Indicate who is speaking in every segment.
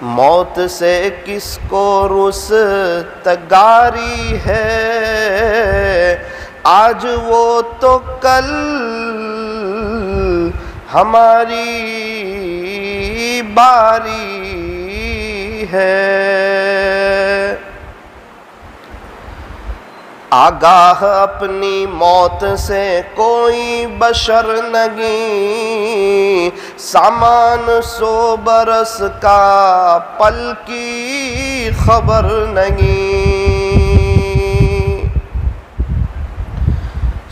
Speaker 1: मौत से किसको रुस्तगारी है, आज वो तो कल हमारी बारी है। आगाह अपनी मौत से कोई बशर नहीं, सामान 100 बरस का पल की खबर नहीं।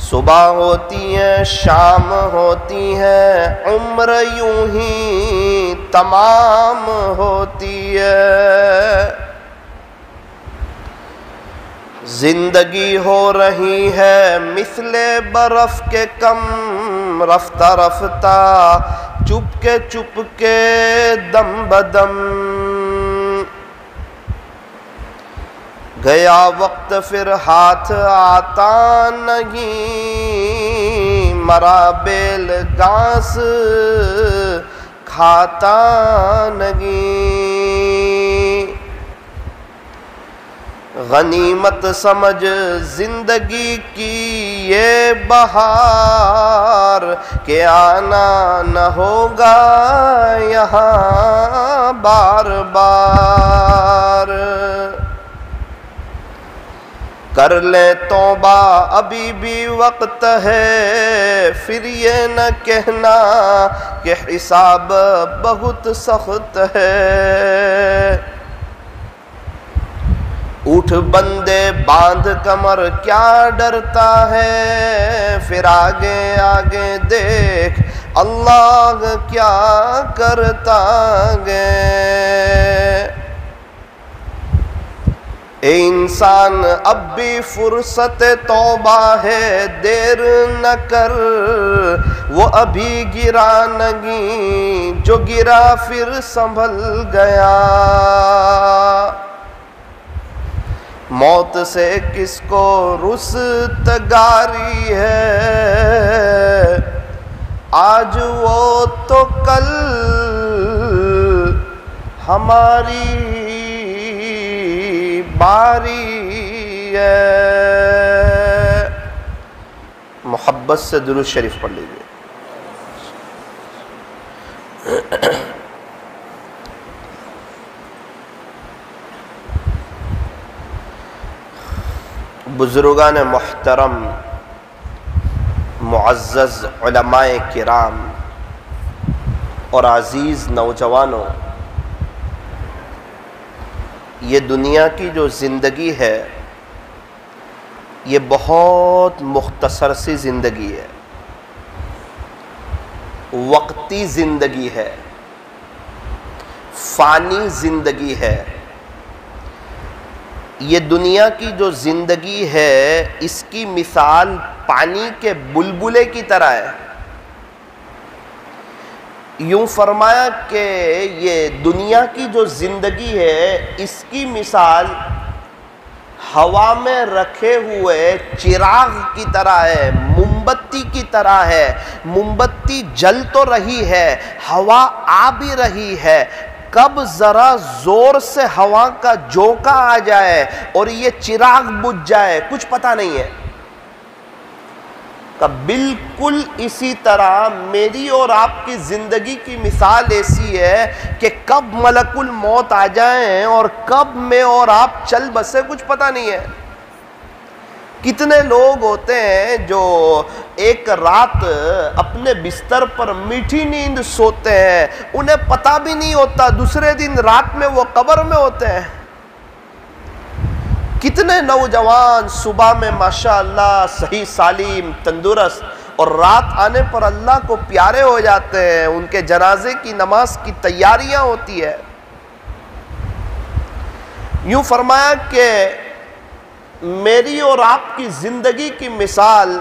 Speaker 1: सुबह होती है शाम होती है, उम्र यूं ही तमाम होती है। जिंदगी हो रही है मिसले बर्फ के कम, रफ्ता रफ्ता चुपके दम बदम। गया वक्त फिर हाथ आता नहीं, मरा बेल घास खाता नहीं। गनीमत समझ जिंदगी की ये बहार, के आना न होगा यहाँ बार बार। कर ले तौबा अभी भी वक्त है, फिर ये न कहना कि हिसाब बहुत सख्त है। उठ बंदे बांध कमर क्या डरता है, फिर आगे आगे देख अल्लाह क्या करता गे। ए इंसान अब भी फुर्सत तौबा है, देर न कर वो अभी गिरा नहीं, जो गिरा फिर संभल गया। मौत से किसको रुस्तगारी है, आज वो तो कल हमारी बारी है। मोहब्बत से दुरूद शरीफ पढ़ लीजिए। बुजुर्गान मोहतरम, मुअज़्ज़ज़ उलमाए किराम और अज़ीज़ नौजवानों, ये दुनिया की जो ज़िंदगी है ये बहुत मुख्तसर सी ज़िंदगी है, वक्ती ज़िंदगी है, फ़ानी ज़िंदगी है। ये दुनिया की जो ज़िंदगी है इसकी मिसाल पानी के बुलबुले की तरह है। यूं फरमाया कि ये दुनिया की जो ज़िंदगी है इसकी मिसाल हवा में रखे हुए चिराग की तरह है, मोमबत्ती की तरह है। मोमबत्ती जल तो रही है, हवा आ भी रही है, कब जरा जोर से हवा का झोंका आ जाए और ये चिराग बुझ जाए कुछ पता नहीं है। का बिल्कुल इसी तरह मेरी और आपकी जिंदगी की मिसाल ऐसी है कि कब मलकुल मौत आ जाए और कब मैं और आप चल बसे कुछ पता नहीं है। कितने लोग होते हैं जो एक रात अपने बिस्तर पर मीठी नींद सोते हैं, उन्हें पता भी नहीं होता दूसरे दिन रात में वो कब्र में होते हैं। कितने नौजवान सुबह में माशाअल्लाह सही सालीम तंदुरुस्त और रात आने पर अल्लाह को प्यारे हो जाते हैं, उनके जनाजे की नमाज की तैयारियां होती है। यूं फरमाया कि मेरी और आपकी जिंदगी की मिसाल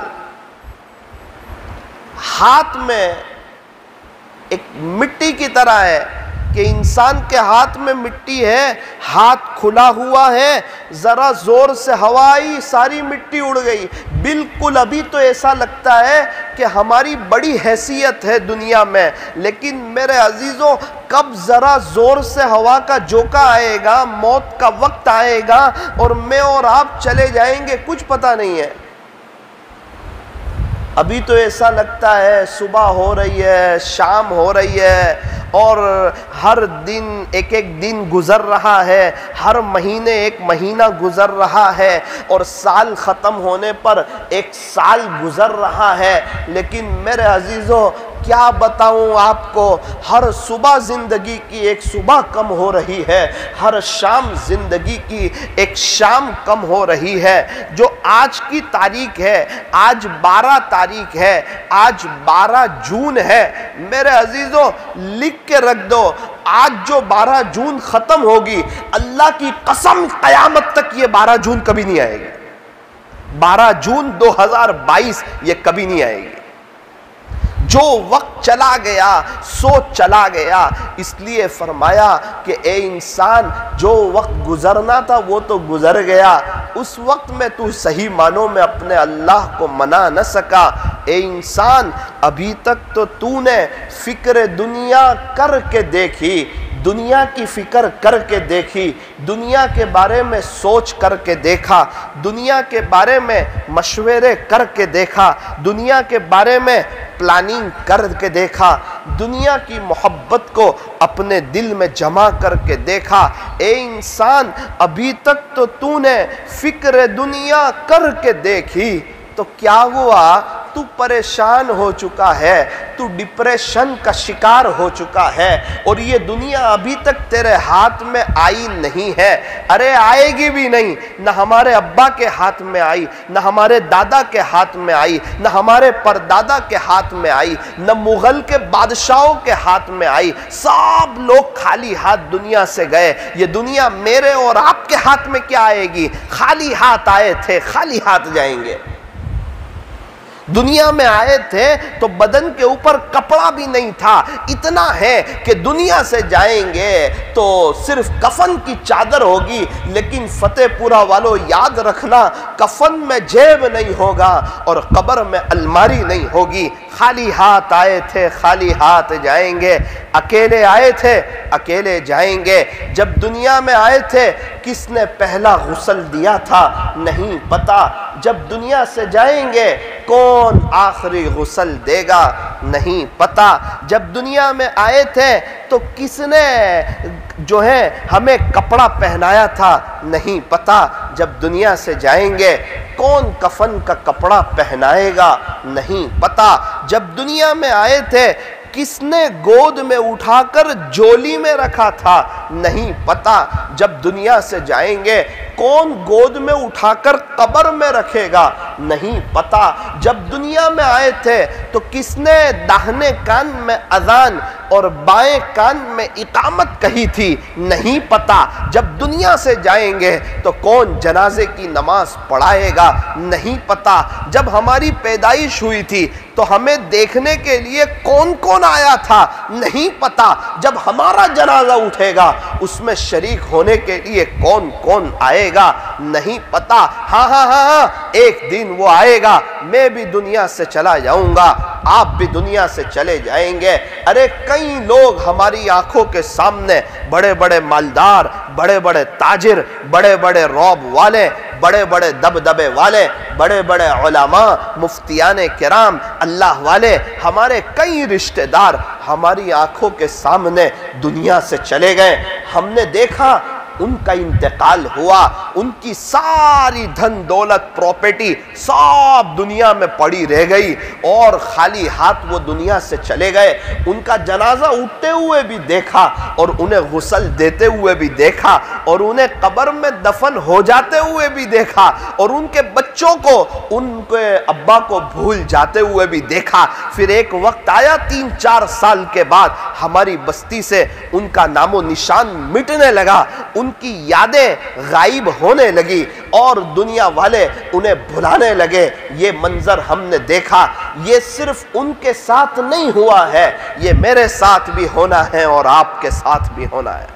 Speaker 1: हाथ में एक मिट्टी की तरह है कि इंसान के हाथ में मिट्टी है, हाथ खुला हुआ है, जरा जोर से हवा आई सारी मिट्टी उड़ गई। बिल्कुल अभी तो ऐसा लगता है कि हमारी बड़ी हैसियत है दुनिया में, लेकिन मेरे अजीजों कब जरा जोर से हवा का झोंका आएगा, मौत का वक्त आएगा और मैं और आप चले जाएंगे कुछ पता नहीं है। अभी तो ऐसा लगता है सुबह हो रही है, शाम हो रही है, और हर दिन एक एक दिन गुजर रहा है, हर महीने एक महीना गुजर रहा है, और साल ख़त्म होने पर एक साल गुजर रहा है। लेकिन मेरे अजीज़ों, क्या बताऊं आपको, हर सुबह ज़िंदगी की एक सुबह कम हो रही है, हर शाम ज़िंदगी की एक शाम कम हो रही है। जो आज की तारीख है, आज 12 तारीख है, आज 12 जून है, मेरे अजीज़ों लिख के रख दो, आज जो 12 जून ख़त्म होगी, अल्लाह की कसम क़यामत तक ये 12 जून कभी नहीं आएगी। 12 जून 2022 ये कभी नहीं आएगी। जो वक्त चला गया सो चला गया। इसलिए फरमाया कि ए इंसान, जो वक्त गुजरना था वो तो गुजर गया, उस वक्त में तू सही मानों में अपने अल्लाह को मना न सका। ए इंसान, अभी तक तो तूने फिक्र दुनिया करके देखी, दुनिया की फिक्र करके देखी, दुनिया के बारे में सोच करके देखा, दुनिया के बारे में मशवरे करके देखा, दुनिया के बारे में प्लानिंग करके देखा, दुनिया की मोहब्बत को अपने दिल में जमा करके देखा। ए इंसान, अभी तक तो तूने फिक्र दुनिया करके देखी, तो क्या हुआ, तू परेशान हो चुका है, तू डिप्रेशन का शिकार हो चुका है, और ये दुनिया अभी तक तेरे हाथ में आई नहीं है। अरे आएगी भी नहीं, न हमारे अब्बा के हाथ में आई, न हमारे दादा के हाथ में आई, न हमारे परदादा के हाथ में आई, न मुगल के बादशाहों के हाथ में आई। सब लोग खाली हाथ दुनिया से गए। ये दुनिया मेरे और आपके हाथ में क्या आएगी? खाली हाथ आए थे, खाली हाथ जाएंगे। दुनिया में आए थे तो बदन के ऊपर कपड़ा भी नहीं था। इतना है कि दुनिया से जाएंगे तो सिर्फ कफन की चादर होगी, लेकिन फतेहपुरा वालों याद रखना, कफन में जेब नहीं होगा और कब्र में अलमारी नहीं होगी। खाली हाथ आए थे, खाली हाथ जाएंगे। अकेले आए थे, अकेले जाएंगे। जब दुनिया में आए थे, किसने पहला गुस्ल दिया था नहीं पता। जब दुनिया से जाएंगे, कौन आखिरी गुस्ल देगा नहीं पता। जब दुनिया में आए थे तो किसने जो है हमें कपड़ा पहनाया था नहीं पता। जब दुनिया से जाएंगे, कौन कफन का कपड़ा पहनाएगा नहीं पता। जब दुनिया में आए थे, किसने गोद में उठाकर झोली में रखा था नहीं पता। जब दुनिया से जाएंगे, कौन गोद में उठाकर कब्र में रखेगा नहीं पता। जब दुनिया में आए थे तो किसने दाहिने कान में अजान और बाएं कान में इकामत कही थी नहीं पता। जब दुनिया से जाएंगे तो कौन जनाजे की नमाज पढ़ाएगा नहीं पता। जब हमारी पैदाइश हुई थी तो हमें देखने के लिए कौन कौन आया था नहीं पता। जब हमारा जनाजा उठेगा, उसमें शरीक होने के लिए कौन कौन आएगा नहीं पता। हाँ हाँ हाँ हाँ, एक दिन वो आएगा, मैं भी दुनिया से चला जाऊंगा, आप भी दुनिया से चले जाएंगे। अरे कई लोग हमारी आंखों के सामने, बड़े बड़े मालदार, बड़े बड़े ताजिर, बड़े बड़े रौब वाले, बड़े बड़े दबदबे वाले, बड़े बड़े उलमा, मुफ्तियाने किराम, अल्लाह वाले, हमारे कई रिश्तेदार हमारी आंखों के सामने दुनिया से चले गए। हमने देखा उनका इंतकाल हुआ, उनकी सारी धन दौलत प्रॉपर्टी सब दुनिया में पड़ी रह गई और खाली हाथ वो दुनिया से चले गए। उनका जनाजा उठते हुए भी देखा और उन्हें गुस्ल देते हुए भी देखा और उन्हें कब्र में दफन हो जाते हुए भी देखा और उनके बच्चों को, उनके अब्बा को भूल जाते हुए भी देखा। फिर एक वक्त आया 3-4 साल के बाद, हमारी बस्ती से उनका नामो निशान मिटने लगा, उनकी यादें गायब होने लगी और दुनिया वाले उन्हें भुलाने लगे। ये मंजर हमने देखा। ये सिर्फ उनके साथ नहीं हुआ है, ये मेरे साथ भी होना है और आपके साथ भी होना है।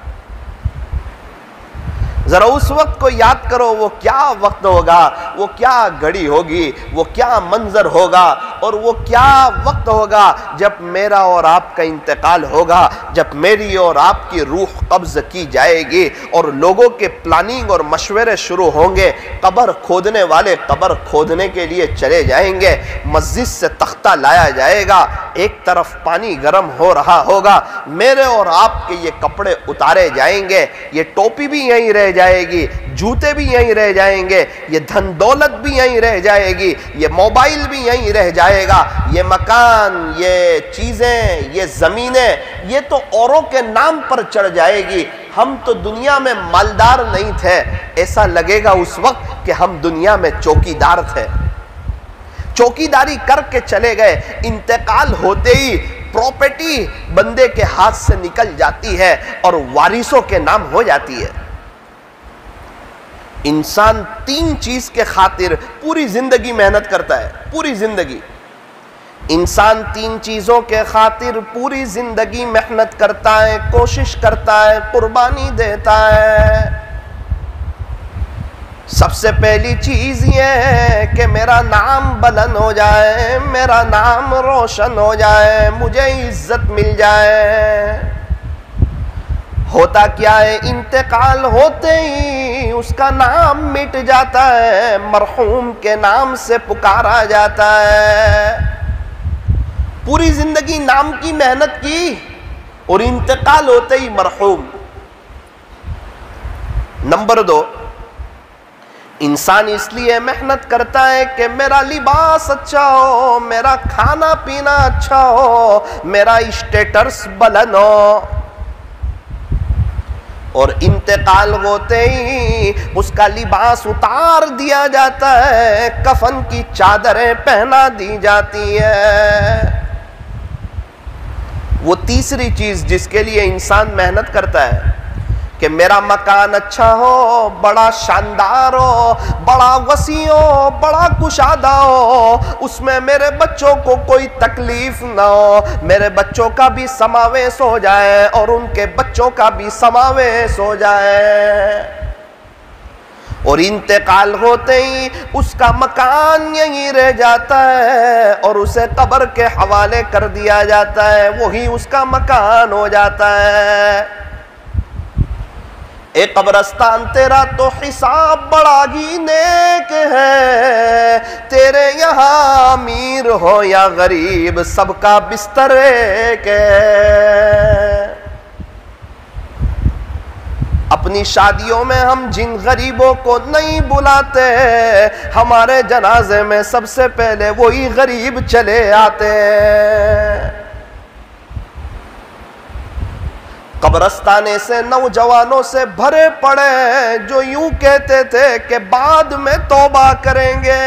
Speaker 1: जरा उस वक्त को याद करो, वो क्या वक्त होगा वो क्या घड़ी होगी, वो क्या मंजर होगा और वो क्या वक्त होगा जब मेरा और आपका इंतकाल होगा, जब मेरी और आपकी रूह कब्ज की जाएगी और लोगों के प्लानिंग और मशवरे शुरू होंगे। कब्र खोदने वाले कब्र खोदने के लिए चले जाएंगे, मस्जिद से तख्ता लाया जाएगा, एक तरफ पानी गर्म हो रहा होगा, मेरे और आपके ये कपड़े उतारे जाएंगे, ये टोपी भी यहीं रह जाएगी, जूते भी यहीं रह जाएंगे, ये धन दौलत भी यहीं रह जाएगी, ये मोबाइल भी यहीं रह जाएगा, ये मकान, ये चीजें, ये जमीनें, ये तो औरों के नाम पर चढ़ जाएगी। हम तो दुनिया में मालदार नहीं थे, ऐसा लगेगा उस वक्त कि हम दुनिया में चौकीदार थे, चौकीदारी करके चले गए। इंतकाल होते ही प्रॉपर्टी बंदे के हाथ से निकल जाती है और वारिसों के नाम हो जाती है। इंसान 3 चीज के खातिर पूरी जिंदगी मेहनत करता है, पूरी जिंदगी। इंसान 3 चीजों के खातिर पूरी जिंदगी मेहनत करता है, कोशिश करता है, कुर्बानी देता है। सबसे पहली चीज ये है कि मेरा नाम बुलंद हो जाए, मेरा नाम रोशन हो जाए, मुझे इज्जत मिल जाए। होता क्या है, इंतकाल होते ही उसका नाम मिट जाता है, मरहूम के नाम से पुकारा जाता है। पूरी जिंदगी नाम की मेहनत की और इंतकाल होते ही मरहूम। नंबर 2, इंसान इसलिए मेहनत करता है कि मेरा लिबास अच्छा हो, मेरा खाना पीना अच्छा हो, मेरा स्टेटस बुलंद हो, और इंतकाल होते ही उसका लिबास उतार दिया जाता है, कफन की चादरें पहना दी जाती है। वो तीसरी चीज जिसके लिए इंसान मेहनत करता है कि मेरा मकान अच्छा हो, बड़ा शानदार हो, बड़ा वसी हो, बड़ा कुशादा हो, उसमें मेरे बच्चों को कोई तकलीफ ना हो, मेरे बच्चों का भी समावेश हो जाए और उनके बच्चों का भी समावेश हो जाए। और इंतकाल होते ही उसका मकान यहीं रह जाता है और उसे कब्र के हवाले कर दिया जाता है, वही उसका मकान हो जाता है। एक कब्रस्तान तेरा तो हिसाब बड़ा ही नेक है, तेरे यहाँ अमीर हो या गरीब सबका बिस्तर एक है। अपनी शादियों में हम जिन गरीबों को नहीं बुलाते, हमारे जनाजे में सबसे पहले वही गरीब चले आते हैं। कब्रस्ताने से नौजवानों से भरे पड़े जो यूं कहते थे कि बाद में तौबा करेंगे,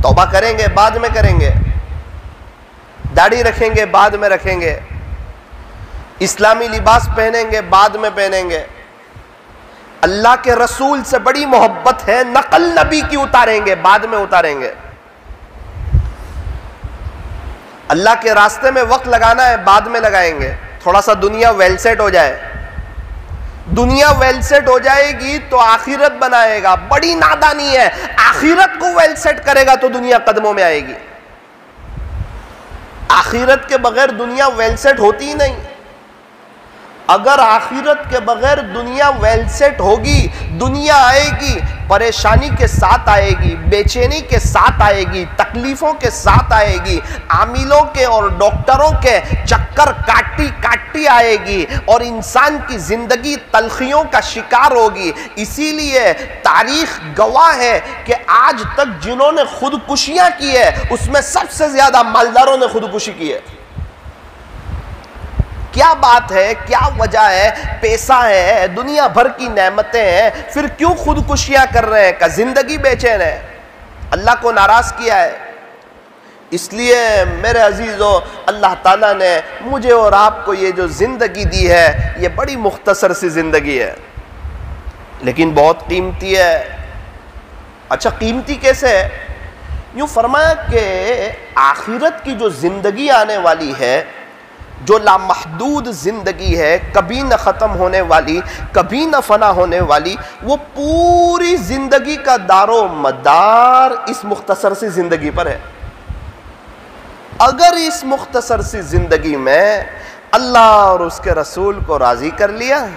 Speaker 1: तौबा करेंगे बाद में करेंगे, दाढ़ी रखेंगे बाद में रखेंगे, इस्लामी लिबास पहनेंगे बाद में पहनेंगे, अल्लाह के रसूल से बड़ी मोहब्बत है, नकल नबी की उतारेंगे बाद में उतारेंगे, अल्लाह के रास्ते में वक्त लगाना है बाद में लगाएंगे, थोड़ा सा दुनिया वेल सेट हो जाए। दुनिया वेल सेट हो जाएगी तो आखिरत बनाएगा, बड़ी नादानी है, आखिरत को वेल सेट करेगा तो दुनिया कदमों में आएगी। आखिरत के बगैर दुनिया वेल सेट होती ही नहीं। अगर आखिरत के बगैर दुनिया वेल सेट होगी, दुनिया आएगी, परेशानी के साथ आएगी, बेचैनी के साथ आएगी, तकलीफों के साथ आएगी, आमिलों के और डॉक्टरों के चक्कर काटी काटी आएगी और इंसान की जिंदगी तलखियों का शिकार होगी। इसीलिए तारीख गवाह है कि आज तक जिन्होंने खुदकुशियां की है उसमें सबसे ज्यादा मालदारों ने खुदकुशी की है। क्या बात है, क्या वजह है? पैसा है, दुनिया भर की नेमतें हैं, फिर क्यों खुदकुशियां कर रहे हैं? का जिंदगी बेचैन है, अल्लाह को नाराज किया है। इसलिए मेरे अजीजों, अल्लाह ताला ने मुझे और आपको ये जो जिंदगी दी है, ये बड़ी मुख्तसर सी जिंदगी है लेकिन बहुत कीमती है। अच्छा, कीमती कैसे है? यूं फरमाया कि आखिरत की जो जिंदगी आने वाली है जो लामहदूद जिंदगी है, कभी न ख़त्म होने वाली, कभी न फना होने वाली, वो पूरी जिंदगी का दारो मदार इस मुख्तसर सी जिंदगी पर है। अगर इस मुख्तसर सी जिंदगी में अल्लाह और उसके रसूल को राजी कर लिया,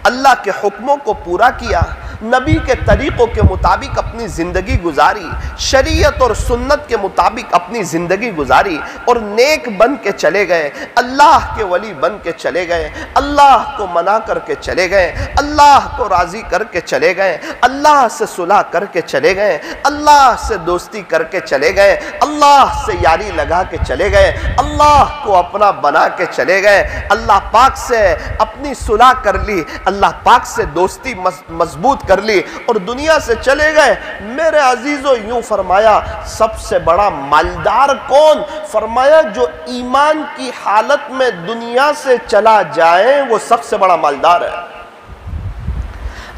Speaker 1: अल्लाह के हुक्मों को पूरा किया, नबी के तरीक़ों के मुताबिक अपनी ज़िंदगी गुजारी, शरीयत और सुन्नत के मुताबिक अपनी ज़िंदगी गुजारी और नेक बन के चले गए, अल्लाह के वली बन के चले गए, अल्लाह को मना करके चले गए, अल्लाह को राज़ी करके चले गए, अल्लाह से सुलह करके चले गए, अल्लाह से दोस्ती करके चले गए, अल्लाह से यारी लगा के चले गए, अल्लाह को अपना बना के चले गए, अल्लाह पाक से अपनी सुलह कर ली, अल्लाह पाक से दोस्ती मजबूत कर ली और दुनिया से चले गए। मेरे अजीजों, यूं फरमाया सबसे बड़ा मालदार कौन? फरमाया जो ईमान की हालत में दुनिया से चला जाए वो सबसे बड़ा मालदार है।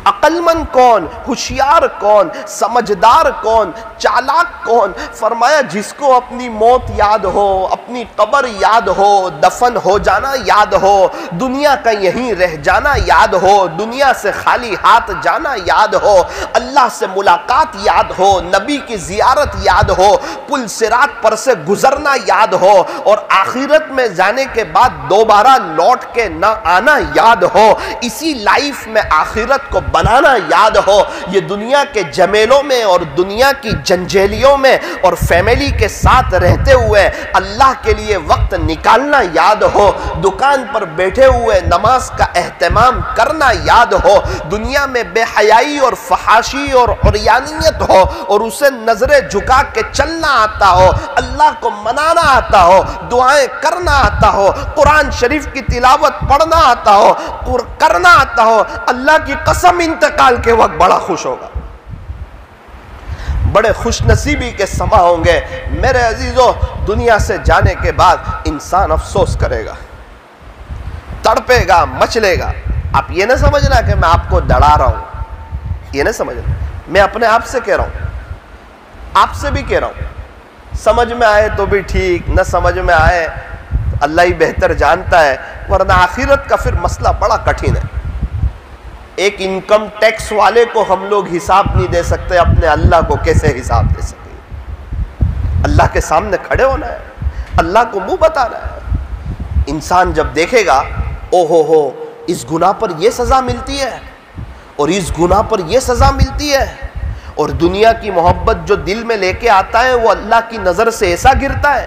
Speaker 1: अक्लमंद कौन, होशियार कौन, समझदार कौन, चालाक कौन? फरमाया जिसको अपनी मौत याद हो, अपनी कब्र याद हो, दफन हो जाना याद हो, दुनिया का यहीं रह जाना याद हो, दुनिया से खाली हाथ जाना याद हो, अल्लाह से मुलाकात याद हो, नबी की जियारत याद हो, पुल सिरात पर से गुजरना याद हो और आखिरत में जाने के बाद दोबारा लौट के ना आना याद हो, इसी लाइफ में आखिरत को बनाना याद हो, ये दुनिया के जमेलों में और दुनिया की जंजेलियों में और फैमिली के साथ रहते हुए अल्लाह के लिए वक्त निकालना याद हो, दुकान पर बैठे हुए नमाज का एहतमाम करना याद हो, दुनिया में बेहयाई और फहाशी और उरियानियत हो और उसे नजरें झुका के चलना आता हो, अल्लाह को मनाना आता हो, दुआएं करना आता हो, कुरान शरीफ की तिलावत पढ़ना आता हो, करना आता हो, अल्लाह की कसम इंतकाल के वक्त बड़ा खुश होगा, बड़े खुशनसीबी के समा होंगे। मेरे अजीजों, दुनिया से जाने के बाद इंसान अफसोस करेगा, तड़पेगा, मचलेगा। आप ये ना समझना कि मैं आपको डरा रहा हूं, ये ना समझना, मैं अपने आप से कह रहा हूं, आपसे भी कह रहा हूं। समझ में आए तो भी ठीक, न समझ में आए अल्लाह ही बेहतर जानता है, वरना आखिरत का फिर मसला बड़ा कठिन है। एक इनकम टैक्स वाले को हम लोग हिसाब नहीं दे सकते, अपने अल्लाह को कैसे हिसाब दे सकेंगे? अल्लाह के सामने खड़े होना है, अल्लाह को मुंह बताना है। इंसान जब देखेगा ओ हो इस गुनाह पर यह सजा मिलती है और इस गुनाह पर यह सजा मिलती है, और दुनिया की मोहब्बत जो दिल में लेके आता है वो अल्लाह की नज़र से ऐसा गिरता है,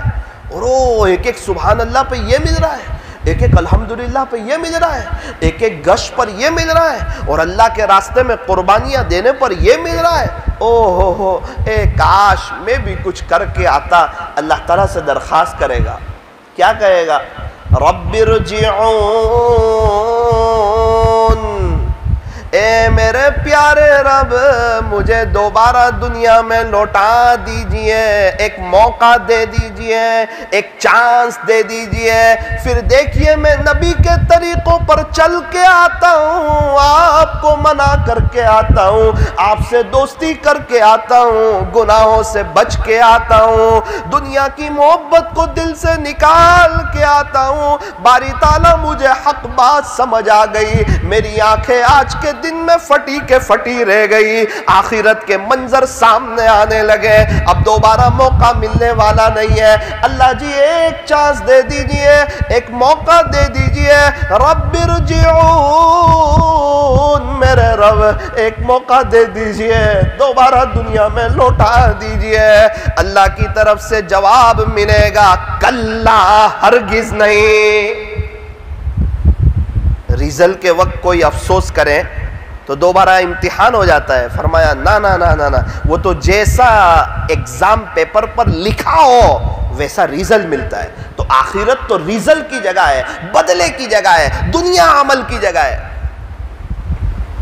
Speaker 1: और ओ एक एक सुभान अल्लाह पे ये मिल रहा है, एक एक अल्हम्दुलिल्लाह पे ये मिल रहा है, एक एक गश पर ये मिल रहा है, और अल्लाह के रास्ते में कुर्बानियाँ देने पर ये मिल रहा है। ओ हो ए काश मैं भी कुछ करके आता। अल्लाह ताला से दरख्वास्त करेगा, क्या कहेगा? रब्बिरजिऊन, ए मेरे प्यारे रब मुझे दोबारा दुनिया में लौटा दीजिए, एक मौका दे दीजिए, एक चांस दे दीजिए, फिर देखिए मैं नबी के तरीकों पर चल के आता हूँ, आपको मना करके आता हूँ, आपसे दोस्ती करके आता हूँ, गुनाहों से बच के आता हूँ, दुनिया की मोहब्बत को दिल से निकाल के आता हूँ। बारी ताला मुझे हक बात समझ आ गई, मेरी आंखें आज के दिन में फटी के फटी रह गई, आखिरत के मंजर सामने आने लगे, अब दोबारा मौका मिलने वाला नहीं है। अल्लाह जी एक चांस दे दीजिए, एक मौका दे दीजिए। रब्बिरजिऊन, मेरे रब एक मौका दे दीजिए, दोबारा दुनिया में लौटा दीजिए। अल्लाह की तरफ से जवाब मिलेगा, कल्ला हरगिज नहीं। रिजल्ट के वक्त कोई अफसोस करें तो दोबारा इम्तिहान हो जाता है। फरमाया ना ना ना ना ना, वो तो जैसा एग्जाम पेपर पर लिखा हो वैसा रिजल्ट मिलता है। तो आखिरत तो रिजल्ट की जगह है, बदले की जगह है, दुनिया अमल की जगह है।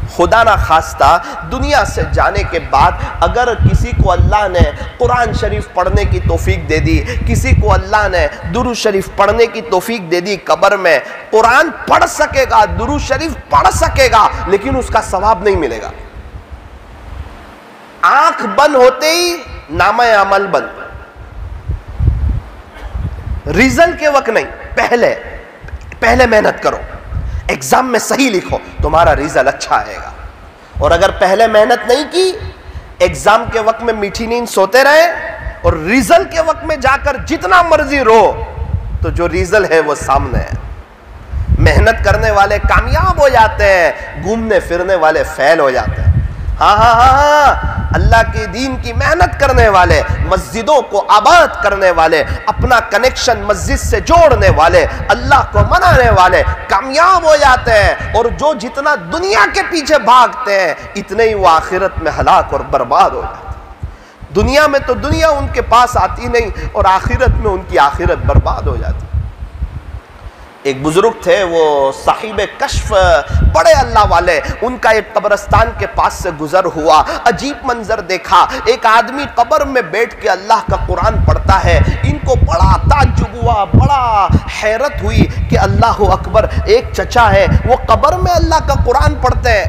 Speaker 1: खुदा ना खास्ता दुनिया से जाने के बाद अगर किसी को अल्लाह ने कुरान शरीफ पढ़ने की तौफीक दे दी, किसी को अल्लाह ने दुरूद शरीफ पढ़ने की तौफीक दे दी, कब्र में कुरान पढ़ सकेगा, दुरूद शरीफ पढ़ सकेगा, लेकिन उसका सवाब नहीं मिलेगा। आंख बंद होते ही नामा अमल बंद, रिजल्ट के वक्त नहीं, पहले पहले मेहनत करो, एग्जाम में सही लिखो, तुम्हारा रिजल्ट अच्छा आएगा। और अगर पहले मेहनत नहीं की, एग्जाम के वक्त में मीठी नींद सोते रहे और रिजल्ट के वक्त में जाकर जितना मर्जी रो, तो जो रिजल्ट है वो सामने है। मेहनत करने वाले कामयाब हो जाते हैं, घूमने फिरने वाले फेल हो जाते हैं। हाँ, अल्लाह के दीन की मेहनत करने वाले, मस्जिदों को आबाद करने वाले, अपना कनेक्शन मस्जिद से जोड़ने वाले, अल्लाह को मनाने वाले कामयाब हो जाते हैं। और जो जितना दुनिया के पीछे भागते हैं, इतने ही वो आखिरत में हलाक और बर्बाद हो जाते हैं। दुनिया में तो दुनिया उनके पास आती नहीं, और आखिरत में उनकी आखिरत बर्बाद हो जाती। एक बुजुर्ग थे, वो साहिब कश्फ, बड़े अल्लाह वाले, उनका एक कब्रिस्तान के पास से गुजर हुआ। अजीब मंजर देखा, एक आदमी कब्र में बैठ के अल्लाह का कुरान पढ़ता है। इनको बड़ा ताज्जुब हुआ, बड़ा हैरत हुई कि अल्लाह अकबर, एक चचा है वो कब्र में अल्लाह का कुरान पढ़ते हैं।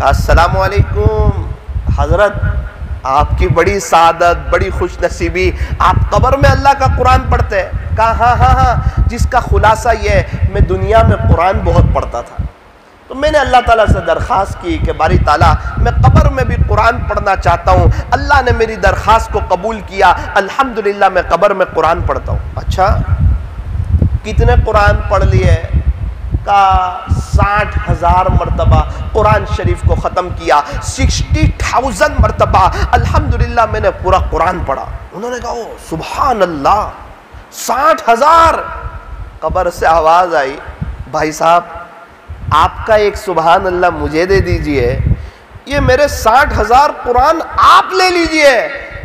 Speaker 1: अस्सलाम वालेकुम हजरत, आपकी बड़ी सादत, बड़ी खुश नसीबी, आप कब्र में अल्लाह का कुरान पढ़ते हैं। कहा हाँ, जिसका खुलासा ये है, मैं दुनिया में कुरान बहुत पढ़ता था, तो मैंने अल्लाह ताला से दरख्वास्त की कि बारी ताला, मैं कब्र में भी कुरान पढ़ना चाहता हूँ। अल्लाह ने मेरी दरख्वास्त को कबूल किया, अल्हम्दुलिल्लाह मैं कब्र में कुरान पढ़ता हूँ। अच्छा, कितने कुरान पढ़ लिए? का 60,000 मरतबा कुरान शरीफ को ख़त्म किया, 60,000 मरतबा अल्हम्दुलिल्लाह मैंने पूरा कुरान पढ़ा। उन्होंने कहा ओ सुभान अल्लाह, 60,000। कब्र से आवाज़ आई, भाई साहब आपका एक सुभान अल्लाह मुझे दे दीजिए, ये मेरे 60,000 कुरान आप ले लीजिए,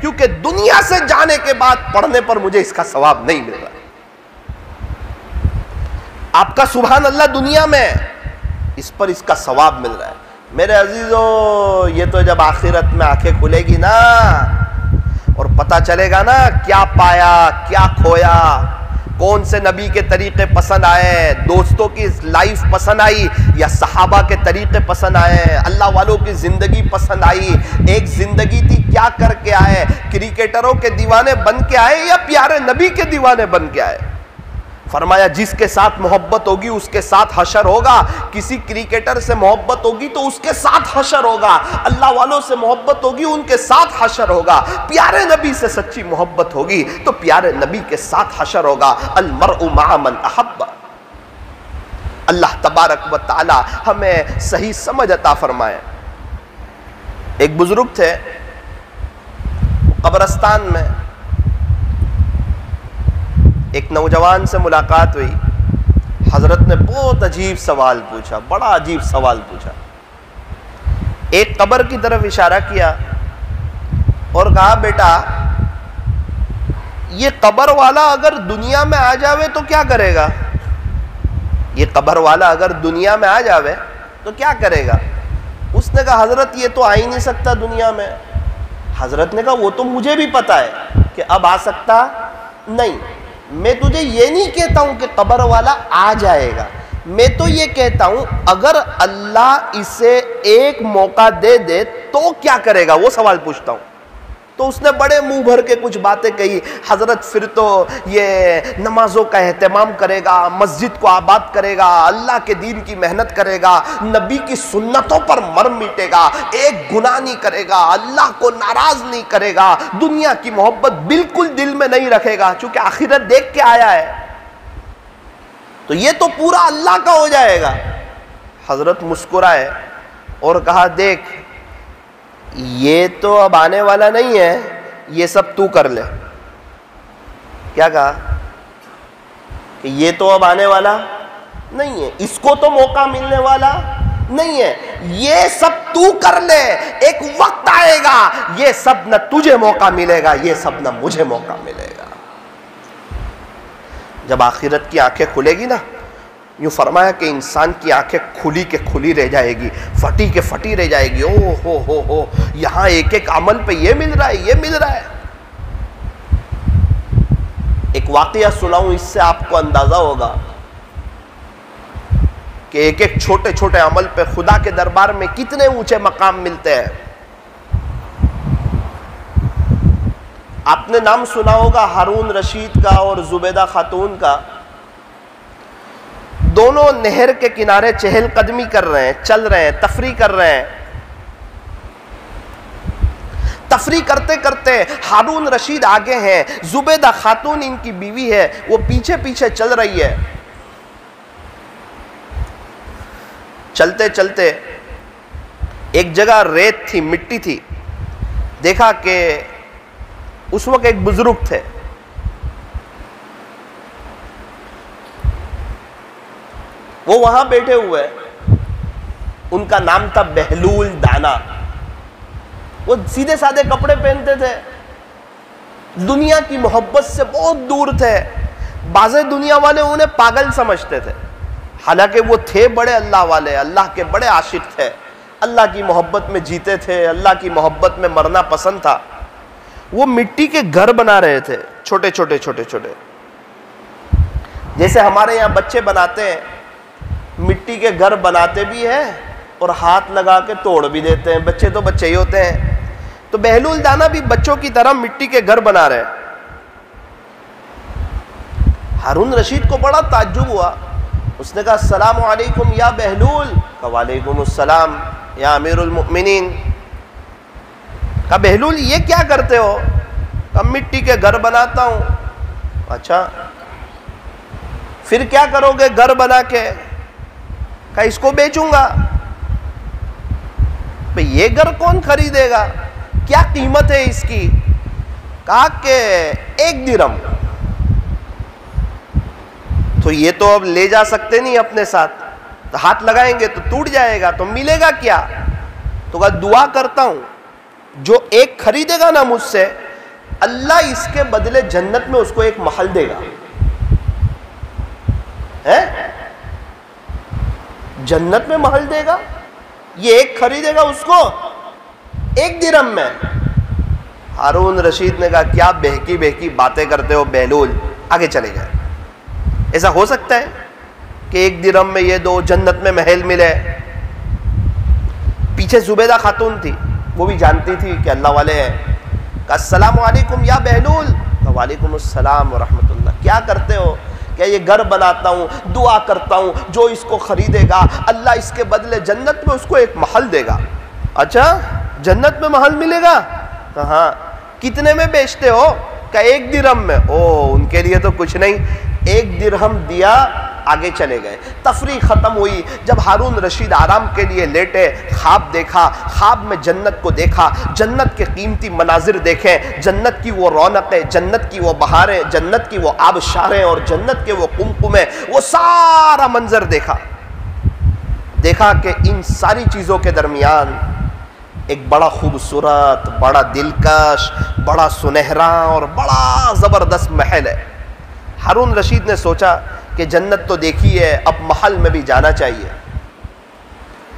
Speaker 1: क्योंकि दुनिया से जाने के बाद पढ़ने पर मुझे इसका सवाब नहीं मिल रहा। आपका सुभान अल्लाह दुनिया में, इस पर इसका सवाब मिल रहा है। मेरे अजीजों, ये तो जब आखिरत में आंखें खुलेगी ना और पता चलेगा ना क्या पाया क्या खोया, कौन से नबी के तरीके पसंद आए, दोस्तों की लाइफ पसंद आई या सहाबा के तरीके पसंद आए, अल्लाह वालों की जिंदगी पसंद आई। एक जिंदगी थी, क्या करके आए, क्रिकेटरों के दीवाने बन के आए या प्यारे नबी के दीवाने बन के आए। फरमाया जिसके साथ मोहब्बत होगी उसके साथ हशर होगा। किसी क्रिकेटर से मोहब्बत होगी तो उसके साथ हशर होगा, अल्लाह वालों से मोहब्बत होगी उनके साथ हशर होगा, प्यारे नबी से सच्ची मोहब्बत होगी तो प्यारे नबी के साथ हशर होगा। अल मरउ मअ मन अहब्ब। अल्लाह तबारक व तआला हमें सही समझ अता फरमाए। एक बुजुर्ग थे, कब्रिस्तान में एक नौजवान से मुलाकात हुई। हजरत ने बहुत अजीब सवाल पूछा, बड़ा अजीब सवाल पूछा। एक कब्र की तरफ इशारा किया और कहा बेटा, ये कब्र वाला अगर दुनिया में आ जावे तो क्या करेगा? ये कब्र वाला अगर दुनिया में आ जावे तो क्या करेगा? उसने कहा हजरत ये तो आ ही नहीं सकता दुनिया में। हजरत ने कहा वो तो मुझे भी पता है कि अब आ सकता नहीं। मैं तुझे ये नहीं कहता हूं कि कब्र वाला आ जाएगा, मैं तो ये कहता हूं अगर अल्लाह इसे एक मौका दे दे तो क्या करेगा, वो सवाल पूछता हूं। तो उसने बड़े मुंह भर के कुछ बातें कही। हजरत फिर तो ये नमाजों का एहतमाम करेगा, मस्जिद को आबाद करेगा, अल्लाह के दीन की मेहनत करेगा, नबी की सुन्नतों पर मर मिटेगा, एक गुनाह नहीं करेगा, अल्लाह को नाराज नहीं करेगा, दुनिया की मोहब्बत बिल्कुल दिल में नहीं रखेगा, चूंकि आखिरत देख के आया है तो ये तो पूरा अल्लाह का हो जाएगा। हजरत मुस्कुराए और कहा देख ये तो अब आने वाला नहीं है, ये सब तू कर ले। क्या कहा? कि ये तो अब आने वाला नहीं है, इसको तो मौका मिलने वाला नहीं है, ये सब तू कर ले। एक वक्त आएगा ये सब न तुझे मौका मिलेगा, ये सब न मुझे मौका मिलेगा। जब आखिरत की आंखें खुलेगी ना, यूँ फरमाया कि इंसान की आंखें खुली के खुली रह जाएगी, फटी के फटी रह जाएगी। ओ हो, यहाँ एक एक अमल पे ये मिल रहा है, ये मिल रहा है। एक वाकया सुनाऊं, इससे आपको अंदाजा होगा कि एक एक छोटे छोटे अमल पे खुदा के दरबार में कितने ऊंचे मकाम मिलते हैं। आपने नाम सुना होगा हारून रशीद का और जुबैदा खातून का। दोनों नहर के किनारे चहलकदमी कर रहे हैं, चल रहे हैं, तफरी कर रहे हैं। तफरी करते करते हारून रशीद आगे हैं, जुबैदा खातून इनकी बीवी है, वो पीछे पीछे चल रही है। चलते चलते एक जगह रेत थी, मिट्टी थी। देखा कि उस वक्त एक बुजुर्ग थे, वो वहां बैठे हुए, उनका नाम था बहलूल दाना। वो सीधे साधे कपड़े पहनते थे, दुनिया की मोहब्बत से बहुत दूर थे। बाज़े दुनिया वाले उन्हें पागल समझते थे, हालांकि वो थे बड़े अल्लाह वाले, अल्लाह के बड़े आशिक थे, अल्लाह की मोहब्बत में जीते थे, अल्लाह की मोहब्बत में मरना पसंद था। वो मिट्टी के घर बना रहे थे, छोटे छोटे छोटे छोटे, जैसे हमारे यहाँ बच्चे बनाते हैं। मिट्टी के घर बनाते भी हैं और हाथ लगा के तोड़ भी देते हैं, बच्चे तो बच्चे ही होते हैं। तो बहलूल दाना भी बच्चों की तरह मिट्टी के घर बना रहे। हारून रशीद को बड़ा ताज्जुब हुआ, उसने कहा अस्सलामु अलैकुम या बहलूल। कहा वालेकुम अस्सलाम या अमीरुल मुमिनीन। कहा बहलूल ये क्या करते हो? कहा मिट्टी के घर बनाता हूं। अच्छा फिर क्या करोगे घर बना के? कहा इसको बेचूंगा। भाई ये घर कौन खरीदेगा, क्या कीमत है इसकी? कहा कि 1 दिरहम। तो ये तो अब ले जा सकते नहीं अपने साथ, तो हाथ लगाएंगे तो टूट जाएगा, तो मिलेगा क्या? तो कहा दुआ करता हूं, जो एक खरीदेगा ना मुझसे, अल्लाह इसके बदले जन्नत में उसको एक महल देगा। है जन्नत में महल देगा, ये एक खरीदेगा उसको 1 दिरहम में। हारून रशीद ने कहा क्या बहकी बहकी बातें करते हो बहलूल, आगे चले गए। ऐसा हो सकता है कि 1 दिरहम में ये दो जन्नत में महल मिले? पीछे जुबैदा खातून थी, वो भी जानती थी कि अल्लाह वाले हैं। कहा अस्सलामु अलैकुम या बहलूल। कहा वालेकुम अस्सलाम व रहमतुल्लाह। क्या करते हो? क्या ये घर बनाता हूँ, दुआ करता हूँ, जो इसको खरीदेगा अल्लाह इसके बदले जन्नत में उसको एक महल देगा। अच्छा जन्नत में महल मिलेगा? कहा कितने में बेचते हो? क्या 1 दिरहम में? ओ उनके लिए तो कुछ नहीं, 1 दिरहम दिया, आगे चले गए। तफरी खत्म हुई। जब हारून रशीद आराम के लिए लेटे, ख्वाब देखा, ख्वाब में जन्नत को देखा, जन्नत के कीमती मनाजिर देखे, जन्नत की वो रौनकें, जन्नत की वो बहारें, जन्नत की वो आबशारें और जन्नत के वो कुमकुमें, वो सारा मंजर देखा। देखा कि इन सारी चीज़ों के दरमियान एक बड़ा खूबसूरत, बड़ा दिलकश, बड़ा सुनहरा और बड़ा ज़बरदस्त महल है। हारून रशीद ने सोचा कि जन्नत तो देखी है, अब महल में भी जाना चाहिए।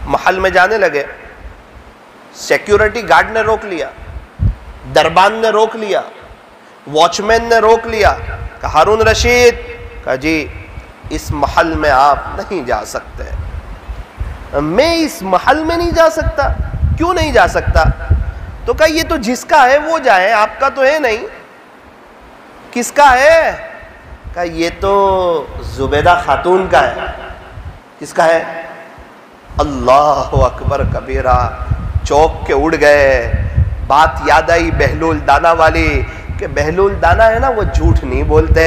Speaker 1: महल में जाने लगे। सिक्योरिटी गार्ड ने रोक लिया, दरबान ने रोक लिया, वॉचमैन ने रोक लिया। कहा हारून रशीद। कहा जी इस महल में आप नहीं जा सकते। मैं इस महल में नहीं जा सकता? क्यों नहीं जा सकता? तो कहा ये तो जिसका है वो जाए, आपका तो है नहीं। किसका है? कहा ये तो जुबैदा खातून का है। किसका है? अल्लाह अकबर कबीरा। चौक के उड़ गए। बात याद आई बहलूल दाना वाली कि बहलूल दाना है ना, वो झूठ नहीं बोलते,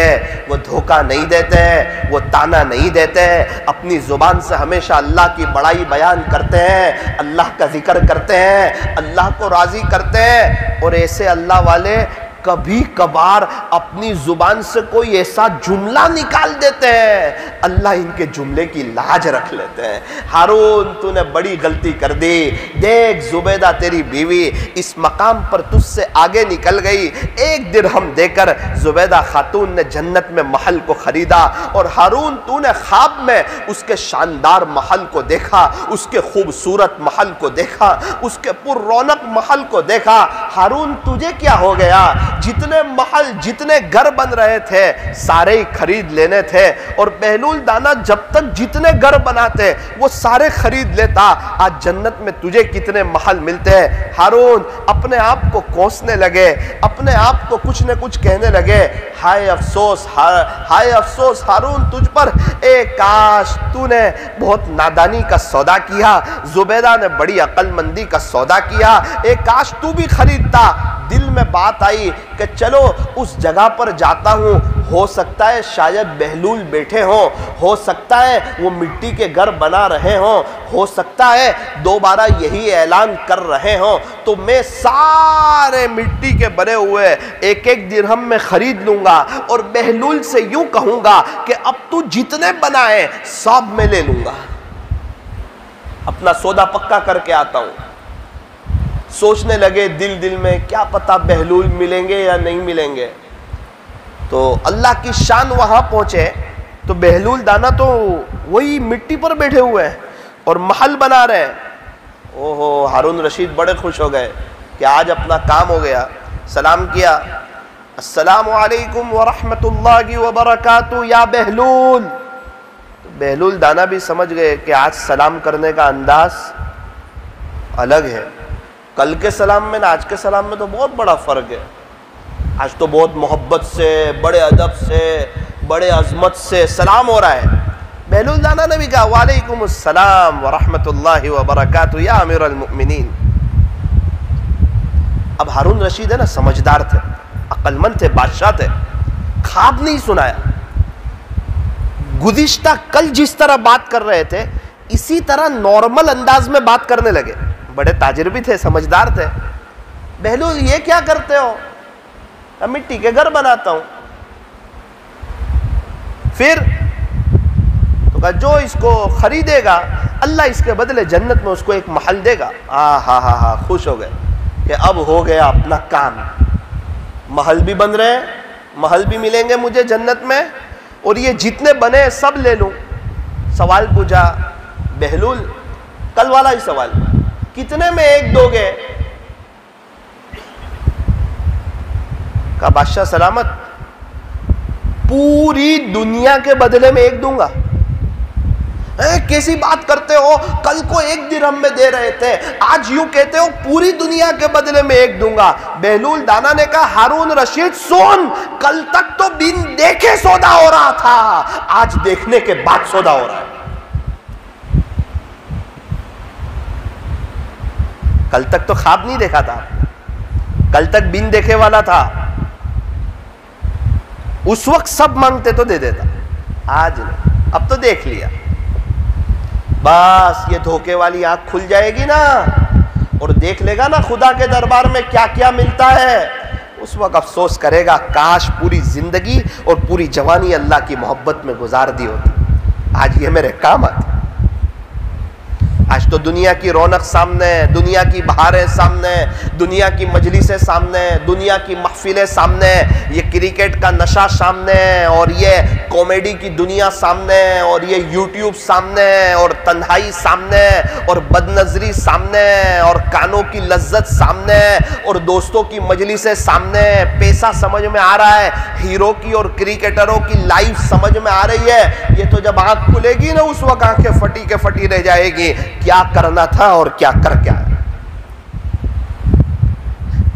Speaker 1: वो धोखा नहीं देते, वो ताना नहीं देते, अपनी ज़ुबान से हमेशा अल्लाह की बड़ाई बयान करते हैं, अल्लाह का जिक्र करते हैं, अल्लाह को राज़ी करते हैं। और ऐसे अल्लाह वाले कभी कभार अपनी जुबान से कोई ऐसा जुमला निकाल देते हैं, अल्लाह इनके जुमले की लाज रख लेते हैं। हारून तूने बड़ी गलती कर दी। देख जुबैदा तेरी बीवी इस मकाम पर तुझसे आगे निकल गई। 1 दिरहम देकर जुबैदा खातून ने जन्नत में महल को खरीदा और हारून तूने ख्वाब में उसके शानदार महल को देखा, उसके खूबसूरत महल को देखा, उसके पुर रौनक महल को देखा। हारून तुझे क्या हो गया? जितने महल जितने घर बन रहे थे सारे ही खरीद लेने थे। और बहलूल दाना जब तक जितने घर बनाते वो सारे खरीद लेता। आज जन्नत में तुझे कितने महल मिलते हैं। हारून अपने आप को कोसने लगे, अपने आप को कुछ न कुछ कहने लगे, हाय अफसोस हारून तुझ पर, ए काश तूने बहुत नादानी का सौदा किया, जुबैदा ने बड़ी अक्लमंदी का सौदा किया, ए काश तू भी खरीदता। दिल में बात आई कि चलो उस जगह पर जाता हूँ, हो सकता है शायद बहलूल बैठे हों, हो सकता है वो मिट्टी के घर बना रहे हों, हो सकता है दोबारा यही ऐलान कर रहे हों, तो मैं सारे मिट्टी के बने हुए एक एक दिरहम में खरीद लूंगा और बहलूल से यूं कहूंगा कि अब तू जितने बनाए सब मैं ले लूंगा, अपना सौदा पक्का करके आता हूं। सोचने लगे दिल में, क्या पता बहलूल मिलेंगे या नहीं मिलेंगे। तो अल्लाह की शान वहां पहुंचे तो बहलूल दाना तो वही मिट्टी पर बैठे हुए हैं और महल बना रहे हैं। ओहो, हारून रशीद बड़े खुश हो गए कि आज अपना काम हो गया। सलाम किया, अस्सलामु अलैकुम व रहमतुल्लाहि व बरकातुहू या बहलूल। तो बहलूल दाना भी समझ गए कि आज सलाम करने का अंदाज अलग है। कल के सलाम में ना आज के सलाम में तो बहुत बड़ा फर्क है। आज तो बहुत मोहब्बत से, बड़े अदब से, बड़े अजमत से सलाम हो रहा है। बहलूल दाना ने भी कहा वालेकुम अस्सलाम व रहमतुल्लाहि व बरकातुहू या अमीरुल मुमिनीन। अब हारून रशीद है ना, समझदार थे, अक्लमंद थे, बादशाह थे, ख्वाब नहीं सुनाया। गुज़िश्ता कल जिस तरह बात कर रहे थे इसी तरह नॉर्मल अंदाज में बात करने लगे। बड़े ताजिर भी थे, समझदार थे। बहलूल ये क्या करते हो? मैं मिट्टी के घर बनाता हूं। फिर तो कहा जो इसको खरीदेगा अल्लाह इसके बदले जन्नत में उसको एक महल देगा। हा, खुश हो गए कि अब हो गया अपना काम। महल भी बन रहे हैं, महल भी मिलेंगे मुझे जन्नत में, और ये जितने बने सब ले लूं। सवाल पूछा बहलूल, कल वाला ही सवाल, कितने में एक दोगे? कहा बादशाह सलामत, पूरी दुनिया के बदले में एक दूंगा। कैसी बात करते हो? कल को एक दिरहम में दे रहे थे, आज यूं कहते हो पूरी दुनिया के बदले में एक दूंगा। बहलूल दाना ने कहा हारून रशीद सुन, कल तक तो बिन देखे सौदा हो रहा था, आज देखने के बाद सौदा हो रहा है। कल तक तो ख्वाब नहीं देखा था, कल तक बिन देखे वाला था। उस वक्त सब मांगते तो दे देता, आज नहीं, अब तो देख लिया। बस ये धोखे वाली आंख खुल जाएगी ना और देख लेगा ना खुदा के दरबार में क्या क्या मिलता है, उस वक्त अफसोस करेगा काश पूरी जिंदगी और पूरी जवानी अल्लाह की मोहब्बत में गुजार दी होती, आज ये मेरे काम आती। आज तो दुनिया की रौनक सामने, दुनिया की बहारें सामने, दुनिया की मजलिसें सामने, दुनिया की महफिलें सामने, ये क्रिकेट का नशा सामने, और ये कॉमेडी की दुनिया सामने, और ये यूट्यूब सामने, और तन्हाई सामने, और बदनजरी सामने, और कानों की लज्जत सामने, और दोस्तों की मजलिसें सामने। पैसा समझ में आ रहा है, हीरो की और क्रिकेटरों की लाइफ समझ में आ रही है। ये तो जब आंख खुलेगी ना उस वक्त आंखें फटी के फटी रह जाएगी, क्या करना था और क्या कर क्या।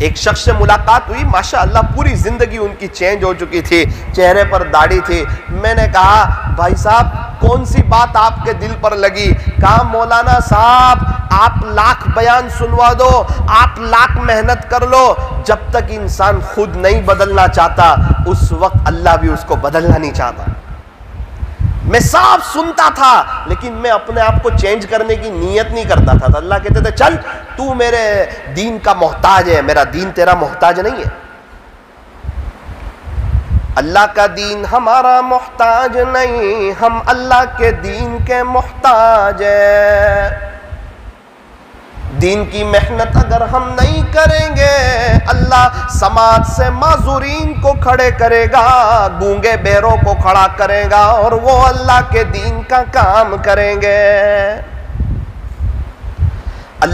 Speaker 1: एक शख्स से मुलाकात हुई, माशाअल्लाह पूरी जिंदगी उनकी चेंज हो चुकी थी, चेहरे पर दाढ़ी थी। मैंने कहा भाई साहब कौन सी बात आपके दिल पर लगी? कहा मौलाना साहब आप लाख बयान सुनवा दो, आप लाख मेहनत कर लो, जब तक इंसान खुद नहीं बदलना चाहता उस वक्त अल्लाह भी उसको बदलना नहीं चाहता। मैं सब सुनता था लेकिन मैं अपने आप को चेंज करने की नीयत नहीं करता था। तो अल्लाह कहते थे चल तू मेरे दीन का मोहताज है, मेरा दीन तेरा मोहताज नहीं है। अल्लाह का दीन हमारा मोहताज नहीं, हम अल्लाह के दीन के मोहताज है। दीन की मेहनत अगर हम नहीं करेंगे अल्लाह समाज से माजूरीन को खड़े करेगा, गूंगे बहरों को खड़ा करेगा और वो अल्लाह के दीन का काम करेंगे।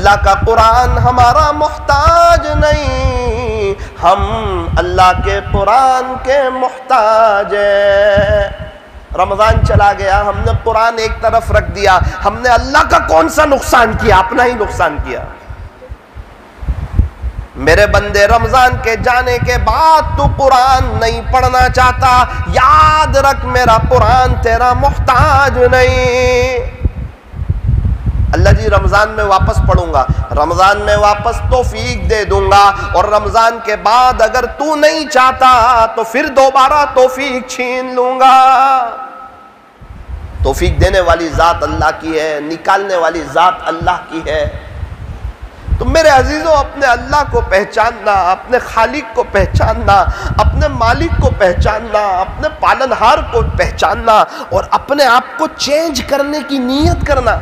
Speaker 1: अल्लाह का कुरान हमारा मोहताज नहीं, हम अल्लाह के कुरान के मोहताज हैं। रमजान चला गया, हमने कुरान एक तरफ रख दिया, हमने अल्लाह का कौन सा नुकसान किया? अपना ही नुकसान किया। मेरे बंदे, रमजान के जाने के बाद तू कुरान नहीं पढ़ना चाहता, याद रख मेरा कुरान तेरा मोहताज नहीं। अल्लाह जी रमजान में वापस पढ़ूंगा, रमजान में वापस तौफीक दे दूंगा, और रमजान के बाद अगर तू नहीं चाहता तो फिर दोबारा तौफीक छीन लूंगा। तौफीक देने वाली जात अल्लाह की है, निकालने वाली जात अल्लाह की है। तो मेरे अजीजों, अपने अल्लाह को पहचानना, अपने खालिक को पहचानना, अपने मालिक को पहचानना, अपने पालनहार को पहचानना और अपने आप को चेंज करने की नीयत करना।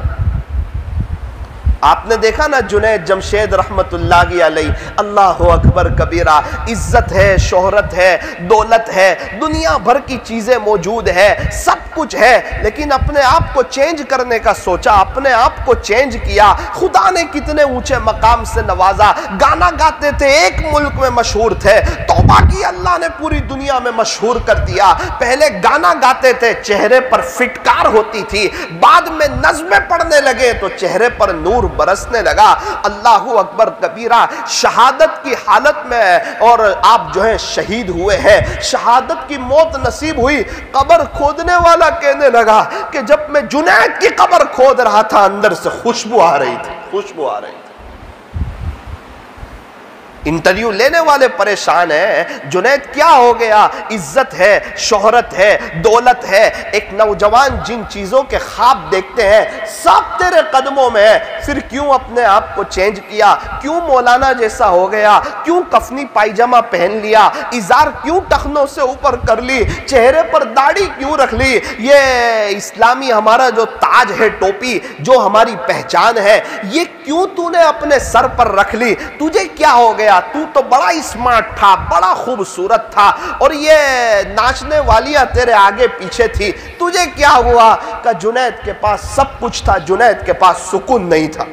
Speaker 1: आपने देखा ना जुनैद जमशेद रहमतुल्लाह अलैह, अल्लाह अकबर कबीरा, इज्जत है, शोहरत है, दौलत है, दुनिया भर की चीजें मौजूद है, सब कुछ है, लेकिन अपने आप को चेंज करने का सोचा, अपने आप को चेंज किया। खुदा ने कितने ऊंचे मकाम से नवाजा, गाना गाते थे, एक मुल्क में मशहूर थे, तौबा की, अल्लाह ने पूरी दुनिया में मशहूर कर दिया। पहले गाना गाते थे, चेहरे पर फिटकार होती थी, बाद में नज़्में पढ़ने लगे तो चेहरे पर नूर बरसने लगा। अल्लाह अकबर कबीरा, शहादत की हालत में और आप जो है शहीद हुए हैं, शहादत की मौत नसीब हुई। कब्र खोदने वाला कहने लगा कि जब मैं जुनैद की कब्र खोद रहा था, अंदर से खुशबू आ रही थी, खुशबू आ रही थी। इंटरव्यू लेने वाले परेशान हैं, जुनैद क्या हो गया? इज्जत है, शोहरत है, दौलत है, एक नौजवान जिन चीजों के ख्वाब देखते हैं सब तेरे कदमों में है, फिर क्यों अपने आप को चेंज किया? क्यों मौलाना जैसा हो गया? क्यों कफनी पायजामा पहन लिया? इजार क्यों टखनों से ऊपर कर ली? चेहरे पर दाढ़ी क्यों रख ली? ये इस्लामी हमारा जो ताज है, टोपी जो हमारी पहचान है, ये क्यों तूने अपने सर पर रख ली? तुझे क्या हो गया? तू तो बड़ा स्मार्ट था, बड़ा खूबसूरत था, और ये नाचने वालियां तेरे आगे पीछे थी, तुझे क्या हुआ? का जुनैद के पास सब कुछ था, जुनैद के पास सुकून नहीं था।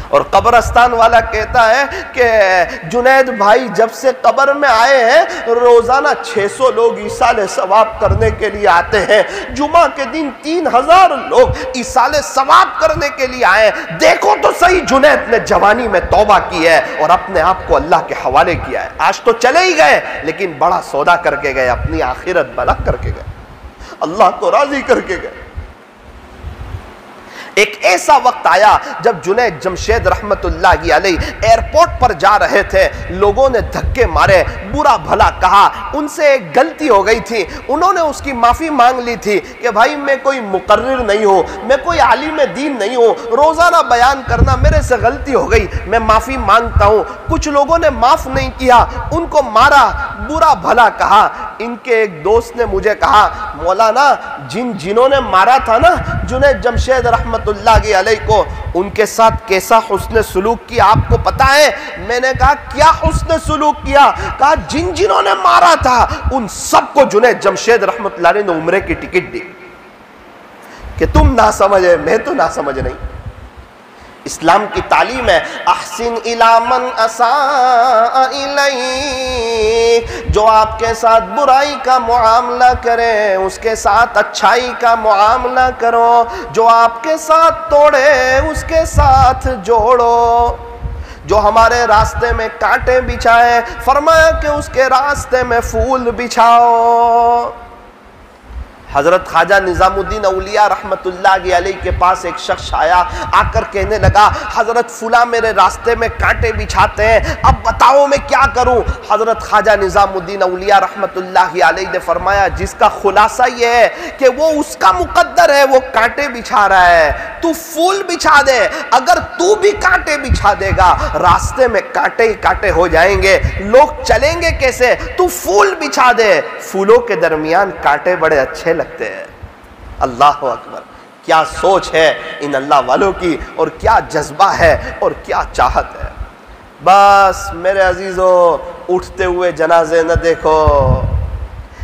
Speaker 1: और कब्रस्तान वाला कहता है कि जुनैद भाई जब से कब्र में आए हैं, रोजाना 600 लोग ईसाले सवाब करने के लिए आते हैं, जुमा के दिन 3000 लोग ईसाले सवाब करने के लिए आए। देखो तो सही, जुनैद ने जवानी में तौबा की है और अपने आप को अल्लाह के हवाले किया है। आज तो चले ही गए, लेकिन बड़ा सौदा करके गए, अपनी आखिरत भला करके गए, अल्लाह को राजी करके गए। एक ऐसा वक्त आया जब जुनैद जमशेद रहमतुल्लाह अलैह एयरपोर्ट पर जा रहे थे, लोगों ने धक्के मारे, बुरा भला कहा, उनसे एक गलती हो गई थी, उन्होंने उसकी माफ़ी मांग ली थी कि भाई मैं कोई मुकर्रिर नहीं हूँ, मैं कोई आलिम दीन नहीं हूँ, रोज़ाना बयान करना मेरे से गलती हो गई, मैं माफ़ी मांगता हूँ। कुछ लोगों ने माफ़ नहीं किया, उनको मारा, बुरा भला कहा। इनके एक दोस्त ने मुझे कहा, मौलाना जिन्होंने मारा था ना जुनैद जमशेद रहमतुल्लाह अलैह को, उनके साथ कैसा हुस्न सुलूक किया आपको पता है? मैंने कहा क्या हुस्न सुलूक किया? कहा जिन्होंने मारा था उन सबको जुनैद जमशेद रहमतुल्लाह अलैह ने उम्रे की टिकट दी। कि तुम ना समझे, मैं तो ना समझ नहीं। इस्लाम की तालीम है, अहसिन इला मन असा इलैक, जो आपके साथ बुराई का मुआमला करे उसके साथ अच्छाई का मुआमला करो, जो आपके साथ तोड़े उसके साथ जोड़ो, जो हमारे रास्ते में कांटे बिछाए फरमाया कि उसके रास्ते में फूल बिछाओ। हजरत ख्वाजा निजामुद्दीन औलिया रहमतुल्लाह अलैह के पास एक शख्स आया, आकर कहने लगा हजरत फुला मेरे रास्ते में कांटे बिछाते हैं, अब बताओ मैं क्या करूं? हजरत ख्वाजा निजामुद्दीन औलिया रहमतुल्लाह अलैह ने फरमाया जिसका खुलासा ये है कि वो उसका मुकद्दर है, वो कांटे बिछा रहा है, तू फूल बिछा दे। अगर तू भी कांटे बिछा देगा रास्ते में कांटे ही कांटे हो जाएंगे, लोग चलेंगे कैसे? तू फूल बिछा दे, फूलों के दरमियान कांटे बड़े अच्छे लगते हैं। अल्लाह अकबर, क्या सोच है इन अल्लाह वालों की, और क्या जज्बा है और क्या चाहत है। बस मेरे अजीजों, उठते हुए जनाजे न देखो,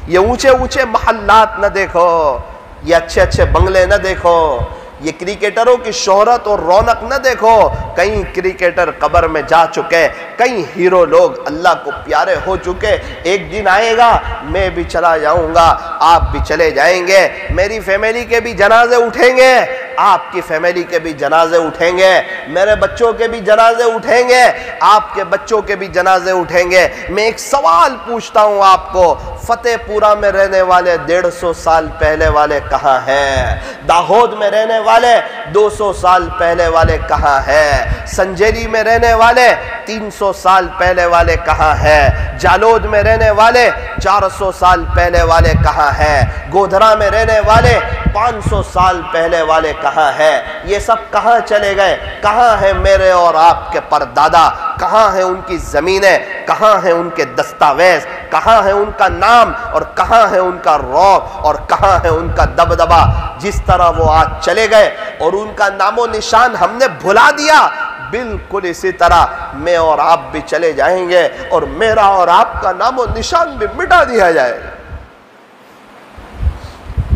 Speaker 1: ये ऊंचे ऊंचे महल्लात न देखो, ये अच्छे अच्छे बंगले न देखो, ये क्रिकेटरों की शोहरत और रौनक न देखो, कई क्रिकेटर कब्र में जा चुके, कई हीरो लोग अल्लाह को प्यारे हो चुके। एक दिन आएगा मैं भी चला जाऊंगा, आप भी चले जाएंगे, मेरी फैमिली के भी जनाजे उठेंगे, आपकी फैमिली के भी जनाजे उठेंगे, मेरे बच्चों के भी जनाजे उठेंगे, आपके बच्चों के भी जनाजे उठेंगे। मैं एक सवाल पूछता हूं आपको, फतेहपुरा में रहने वाले 150 साल पहले वाले कहाँ हैं? दाहोद में रहने वाले 200 साल पहले वाले कहाँ हैं? संजेली में रहने वाले 300 साल पहले वाले कहाँ हैं? जालोद में रहने वाले 400 साल पहले वाले कहाँ हैं? गोधरा में रहने वाले 500 साल पहले वाले कहाँ हैं? ये सब कहाँ चले गए? कहाँ है मेरे और आपके परदादा? कहाँ है उनकी ज़मीनें? कहाँ है उनके दस्तावेज? कहाँ है उनका नाम और कहाँ है उनका रौब और कहाँ है उनका दबदबा? जिस तरह वो आज चले गए और उनका नामो निशान हमने भुला दिया, बिल्कुल इसी तरह मैं और आप भी चले जाएंगे और मेरा और आपका नामो निशान भी मिटा दिया जाएगा।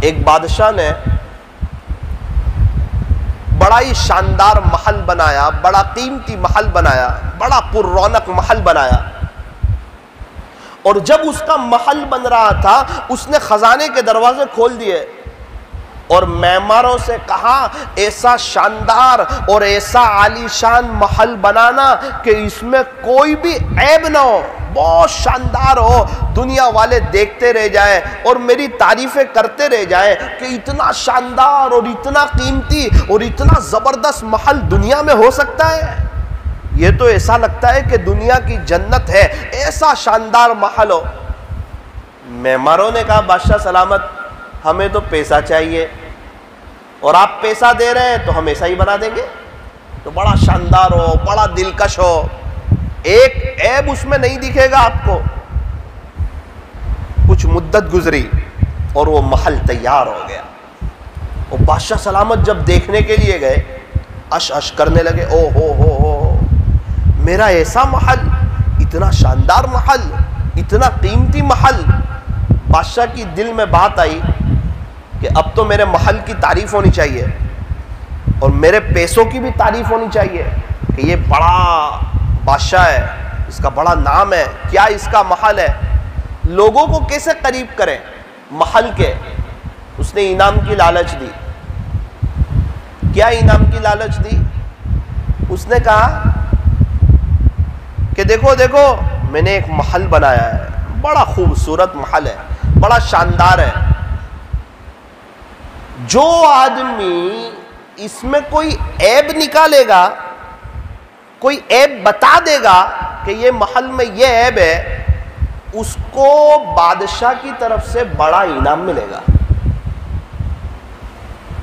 Speaker 1: एक बादशाह ने बड़ा ही शानदार महल बनाया, बड़ा कीमती महल बनाया, बड़ा पुररौनक महल बनाया। और जब उसका महल बन रहा था, उसने खजाने के दरवाजे खोल दिए और मेहमानों से कहा, ऐसा शानदार और ऐसा आलीशान महल बनाना कि इसमें कोई भी ऐब ना हो, बहुत शानदार हो, दुनिया वाले देखते रह जाए और मेरी तारीफें करते रह जाए कि इतना शानदार और इतना कीमती और इतना जबरदस्त महल दुनिया में हो सकता है। ये तो ऐसा लगता है कि दुनिया की जन्नत है, ऐसा शानदार महल हो। मेहमानों ने कहा, बादशाह सलामत, हमें तो पैसा चाहिए और आप पैसा दे रहे हैं तो हम ऐसा ही बना देंगे, तो बड़ा शानदार हो, बड़ा दिलकश हो, एक ऐब उसमें नहीं दिखेगा आपको। कुछ मुद्दत गुजरी और वो महल तैयार हो गया। और बादशाह सलामत जब देखने के लिए गए, अश अश करने लगे, ओ हो, मेरा ऐसा महल, इतना शानदार महल, इतना कीमती महल। बादशाह की दिल में बात आई कि अब तो मेरे महल की तारीफ होनी चाहिए और मेरे पैसों की भी तारीफ होनी चाहिए कि ये बड़ा बादशाह है, इसका बड़ा नाम है, क्या इसका महल है। लोगों को कैसे करीब करें महल के? उसने इनाम की लालच दी। क्या इनाम की लालच दी? उसने कहा कि देखो देखो, मैंने एक महल बनाया है, बड़ा खूबसूरत महल है, बड़ा शानदार है। जो आदमी इसमें कोई ऐब निकालेगा, कोई ऐब बता देगा कि ये महल में ये ऐब है, उसको बादशाह की तरफ से बड़ा इनाम मिलेगा।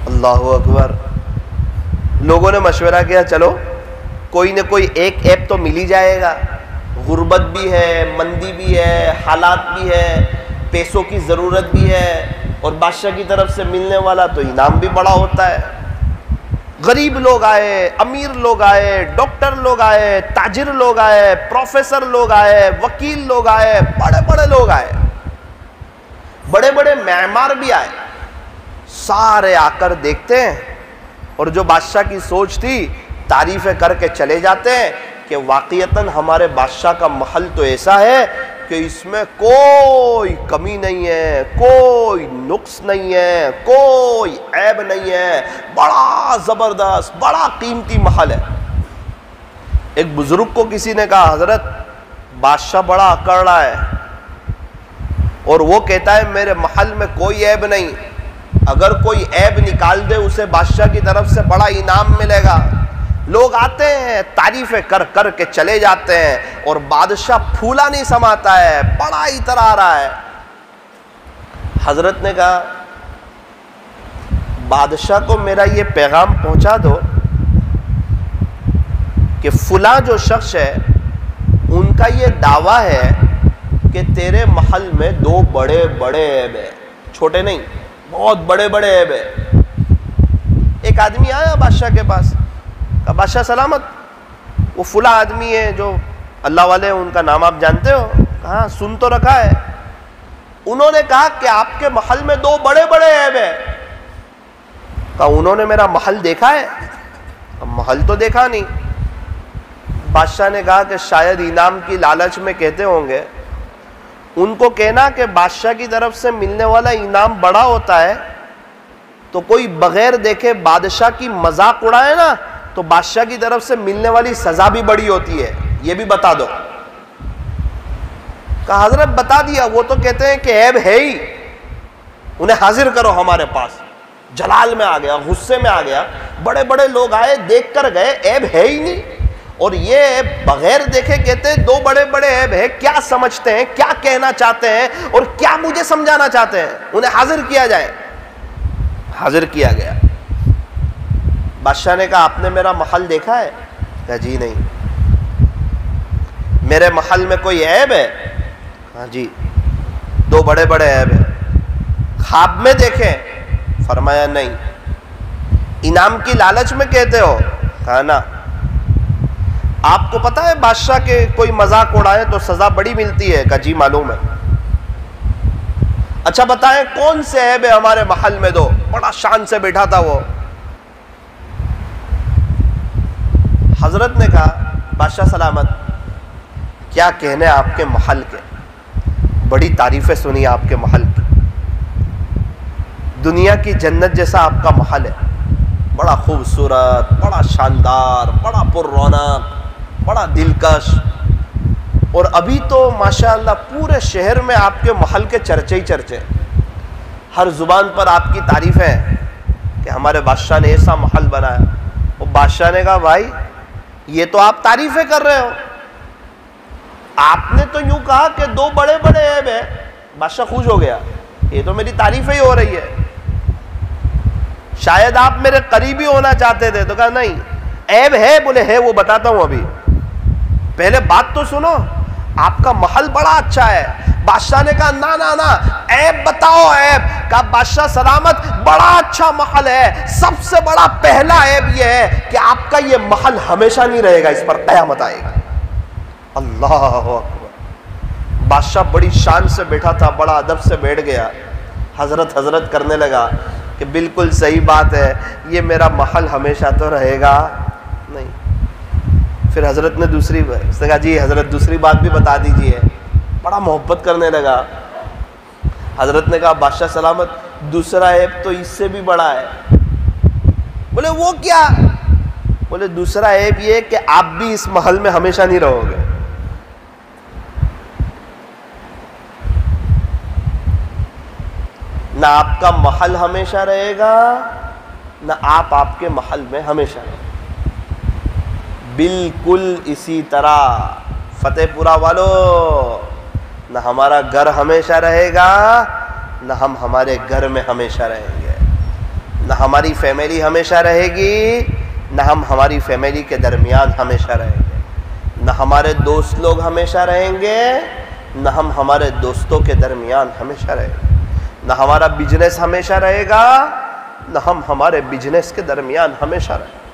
Speaker 1: अल्लाहु अकबर। लोगों ने मशवरा किया, चलो कोई न कोई एक ऐब तो मिल ही जाएगा। गुर्बत भी है, मंदी भी है, हालात भी है, पैसों की ज़रूरत भी है और बादशाह की तरफ से मिलने वाला तो इनाम भी बड़ा होता है। गरीब लोग आए, अमीर लोग आए, डॉक्टर लोग आए, ताजिर लोग आए, प्रोफेसर लोग आए, वकील लोग आए, बड़े बड़े लोग आए, बड़े बड़े मेहमान भी आए। सारे आकर देखते हैं और जो बादशाह की सोच थी, तारीफें करके चले जाते हैं कि वाकईतन हमारे बादशाह का महल तो ऐसा है कि इसमें कोई कमी नहीं है, कोई नुक्स नहीं है, कोई ऐब नहीं है, बड़ा ज़बरदस्त, बड़ा कीमती महल है। एक बुजुर्ग को किसी ने कहा, हजरत बादशाह बड़ा अकड़ रहा है और वो कहता है मेरे महल में कोई ऐब नहीं, अगर कोई ऐब निकाल दे उसे बादशाह की तरफ से बड़ा इनाम मिलेगा। लोग आते हैं, तारीफें कर कर के चले जाते हैं और बादशाह फूला नहीं समाता है, बड़ा इतरा रहा है। हजरत ने कहा, बादशाह को मेरा ये पैगाम पहुंचा दो कि फुला जो शख्स है उनका ये दावा है कि तेरे महल में 2 बड़े बड़े ऐब है, छोटे नहीं, बहुत बड़े बड़े ऐब है। एक आदमी आया बादशाह के पास, कहा बादशाह सलामत, वो फुला आदमी है जो अल्लाह वाले हैं, उनका नाम आप जानते हो? कहा सुन तो रखा है। उन्होंने कहा कि आपके महल में 2 बड़े बड़े ऐब है। कहा उन्होंने मेरा महल देखा है? महल तो देखा नहीं। बादशाह ने कहा कि शायद इनाम की लालच में कहते होंगे। उनको कहना कि बादशाह की तरफ से मिलने वाला इनाम बड़ा होता है, तो कोई बगैर देखे बादशाह की मजाक उड़ाए ना, तो बादशाह की तरफ से मिलने वाली सजा भी बड़ी होती है, ये भी बता दो। कहा हजरत बता दिया, वो तो कहते हैं कि ऐब है ही, उन्हें हाजिर करो हमारे पास। जलाल में आ गया, गुस्से में आ गया, बड़े बड़े लोग आए, देख कर गए, ऐब है ही नहीं। और ये बगैर देखे कहते हैं दो बड़े बड़े ऐब है, क्या समझते हैं, क्या कहना चाहते हैं और क्या मुझे समझाना चाहते हैं, उन्हें हाजिर किया जाए। हाजिर किया गया। बादशाह ने कहा आपने मेरा महल देखा है? कहा जी नहीं। मेरे महल में कोई ऐब है? हाँ जी, दो बड़े बड़े ऐब है। ख्वाब में देखे? फरमाया नहीं। इनाम की लालच में कहते हो? कहा ना। आपको पता है बादशाह के कोई मजाक उड़ाए तो सजा बड़ी मिलती है? कहा जी मालूम है। अच्छा बताएं कौन से ऐब है हमारे महल में? दो। बड़ा शान से बैठा था वो। हजरत ने कहा बादशाह सलामत, क्या कहने आपके महल के, बड़ी तारीफें सुनी आपके महल की, दुनिया की जन्नत जैसा आपका महल है, बड़ा खूबसूरत, बड़ा शानदार, बड़ा पुररौनक, बड़ा दिलकश। और अभी तो माशाअल्लाह पूरे शहर में आपके महल के चर्चे ही चर्चे, हर जुबान पर आपकी तारीफ है कि हमारे बादशाह ने ऐसा महल बनाया। और बादशाह ने कहा भाई ये तो आप तारीफें कर रहे हो, आपने तो यूं कहा कि दो बड़े बड़े ऐब है। बादशाह खुश हो गया, ये तो मेरी तारीफें ही हो रही है, शायद आप मेरे करीबी होना चाहते थे। तो कहा नहीं, ऐब है? बोले है, वो बताता हूं अभी, पहले बात तो सुनो, आपका महल बड़ा अच्छा है। बादशाह ने कहा ना ना ना, ऐब बताओ ऐब। कहा बादशाह सलामत, बड़ा अच्छा महल है, सबसे बड़ा पहला ऐब यह है कि आपका यह महल हमेशा नहीं रहेगा, इस पर कयामत आएगी। अल्लाह अकबर। बादशाह बड़ी शान से बैठा था, बड़ा अदब से बैठ गया, हजरत हजरत करने लगा कि बिल्कुल सही बात है, ये मेरा महल हमेशा तो रहेगा नहीं। फिर हजरत ने दूसरी उसने कहा जी हजरत दूसरी बात भी बता दीजिए। बड़ा मोहब्बत करने लगा। हजरत ने कहा बादशाह सलामत, दूसरा ऐब तो इससे भी बड़ा है। बोले वो क्या? बोले दूसरा ऐब ये कि आप भी इस महल में हमेशा नहीं रहोगे। ना आपका महल हमेशा रहेगा, ना आप आपके महल में हमेशा रहेंगे। बिल्कुल इसी तरह फतेहपुरा वालों, न हमारा घर हमेशा रहेगा, न हम हमारे घर में हमेशा रहेंगे, न हमारी फैमिली हमेशा रहेगी, न हम हमारी फैमिली के दरमियान हमेशा रहेंगे, न हमारे दोस्त लोग हमेशा रहेंगे, न हम हमारे दोस्तों के दरमियान हमेशा रहेंगे, न हमारा बिजनेस हमेशा रहेगा, न हम हमारे बिजनेस के दरमियान हमेशा रहेंगे।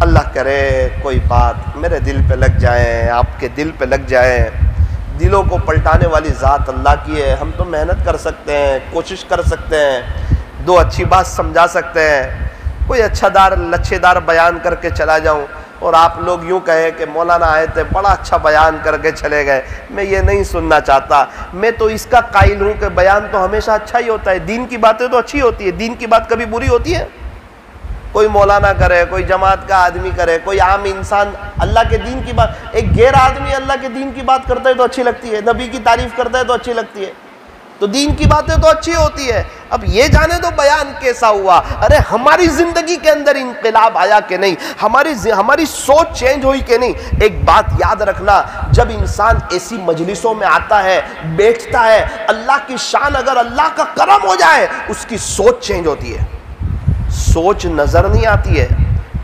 Speaker 1: अल्लाह करे कोई बात मेरे दिल पे लग जाए, आपके दिल पे लग जाए। दिलों को पलटाने वाली ज़ात अल्लाह की है। हम तो मेहनत कर सकते हैं, कोशिश कर सकते हैं, दो अच्छी बात समझा सकते हैं, कोई लच्छेदार बयान करके चला जाऊं और आप लोग यूं कहे कि मौलाना आए थे बड़ा अच्छा बयान करके चले गए। मैं ये नहीं सुनना चाहता। मैं तो इसका कायल हूँ कि बयान तो हमेशा अच्छा ही होता है, दीन की बातें तो अच्छी होती है, दीन की बात कभी बुरी होती है? कोई मौलाना करे, कोई जमात का आदमी करे, कोई आम इंसान अल्लाह के दीन की बात, एक गैर आदमी अल्लाह के दीन की बात करता है तो अच्छी लगती है, नबी की तारीफ करता है तो अच्छी लगती है, तो दीन की बातें तो अच्छी होती है। अब ये जाने दो बयान कैसा हुआ। अरे हमारी जिंदगी के अंदर इंकलाब आया कि नहीं, हमारी सोच चेंज हुई कि नहीं। एक बात याद रखना, जब इंसान ऐसी मजलिसों में आता है, बैठता है, अल्लाह की शान अगर अल्लाह का करम हो जाए, उसकी सोच चेंज होती है। सोच नजर नहीं आती है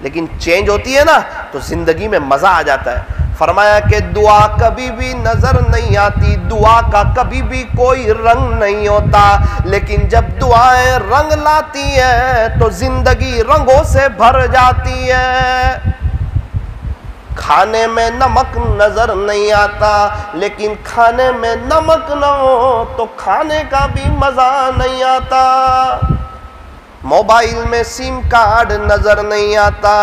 Speaker 1: लेकिन चेंज होती है ना, तो जिंदगी में मजा आ जाता है। फरमाया कि दुआ कभी भी नजर नहीं आती, दुआ का कभी भी कोई रंग नहीं होता, लेकिन जब दुआएं रंग लाती हैं तो जिंदगी रंगों से भर जाती है। खाने में नमक नजर नहीं आता, लेकिन खाने में नमक न हो तो खाने का भी मजा नहीं आता। मोबाइल में सिम कार्ड नजर नहीं आता,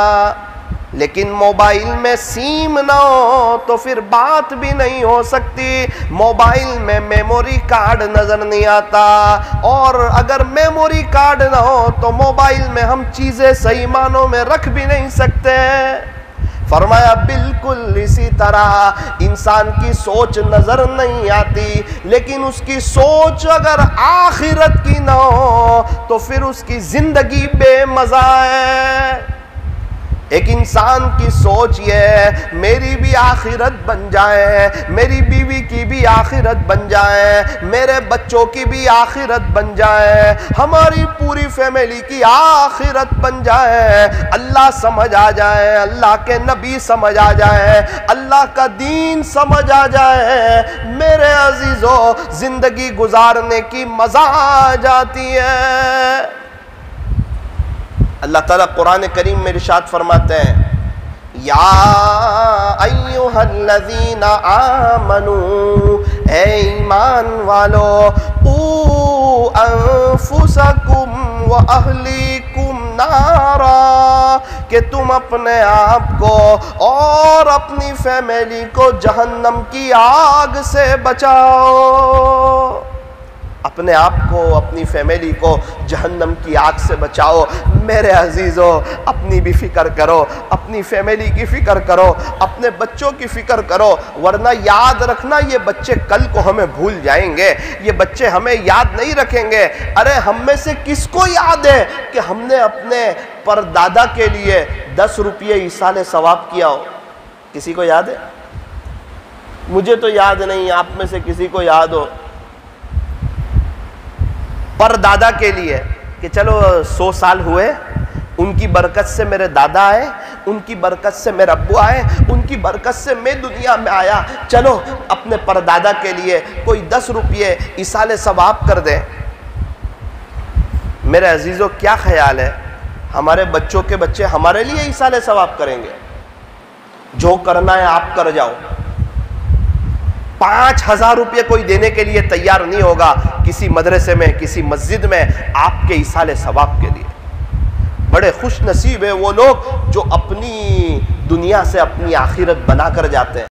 Speaker 1: लेकिन मोबाइल में सिम ना हो तो फिर बात भी नहीं हो सकती। मोबाइल में मेमोरी कार्ड नजर नहीं आता, और अगर मेमोरी कार्ड ना हो तो मोबाइल में हम चीजें सही मानों में रख भी नहीं सकते। फरमाया बिल्कुल इसी तरह इंसान की सोच नजर नहीं आती, लेकिन उसकी सोच अगर आखिरत की ना हो तो फिर उसकी जिंदगी बेमजा है। एक इंसान की सोच ये है मेरी भी आखिरत बन जाए, मेरी बीवी की भी आखिरत बन जाए, मेरे बच्चों की भी आखिरत बन जाए, हमारी पूरी फैमिली की आखिरत बन जाए, अल्लाह समझ आ जाए, अल्लाह के नबी समझ आ जाए, अल्लाह का दीन समझ आ जाए। मेरे अजीजों, जिंदगी गुजारने की मजा आ जाती है। अल्लाह ताला कुरान करीम में इरशाद फरमाते हैं, या अय्युहल्लज़ीना आमनू, ए ईमान वालो, क़ू अनफुसकुम व अहलीकुम नारा, कि तुम अपने आप को और अपनी फैमिली को जहन्नम की आग से बचाओ। अपने आप को, अपनी फैमिली को जहन्नम की आग से बचाओ। मेरे अजीज़ों, अपनी भी फिक्र करो, अपनी फैमिली की फिक्र करो, अपने बच्चों की फिक्र करो, वरना याद रखना ये बच्चे कल को हमें भूल जाएंगे, ये बच्चे हमें याद नहीं रखेंगे। अरे हम में से किसको याद है कि हमने अपने परदादा के लिए 10 रुपये इसाले सवाब किया हो? किसी को याद है? मुझे तो याद नहीं, आप में से किसी को याद हो? परदादा के लिए कि चलो 100 साल हुए, उनकी बरकत से मेरे दादा आए, उनकी बरकत से मेरे अब्बू आए, उनकी बरकत से मैं दुनिया में आया, चलो अपने परदादा के लिए कोई 10 रुपये इसाले सवाब कर दे। मेरे अजीज़ों, क्या ख्याल है, हमारे बच्चों के बच्चे हमारे लिए इसाले सवाब करेंगे? जो करना है आप कर जाओ। 5000 रुपये कोई देने के लिए तैयार नहीं होगा किसी मदरसे में, किसी मस्जिद में आपके इसाले सवाब के लिए। बड़े खुश नसीब है वो लोग जो अपनी दुनिया से अपनी आखिरत बना कर जाते हैं।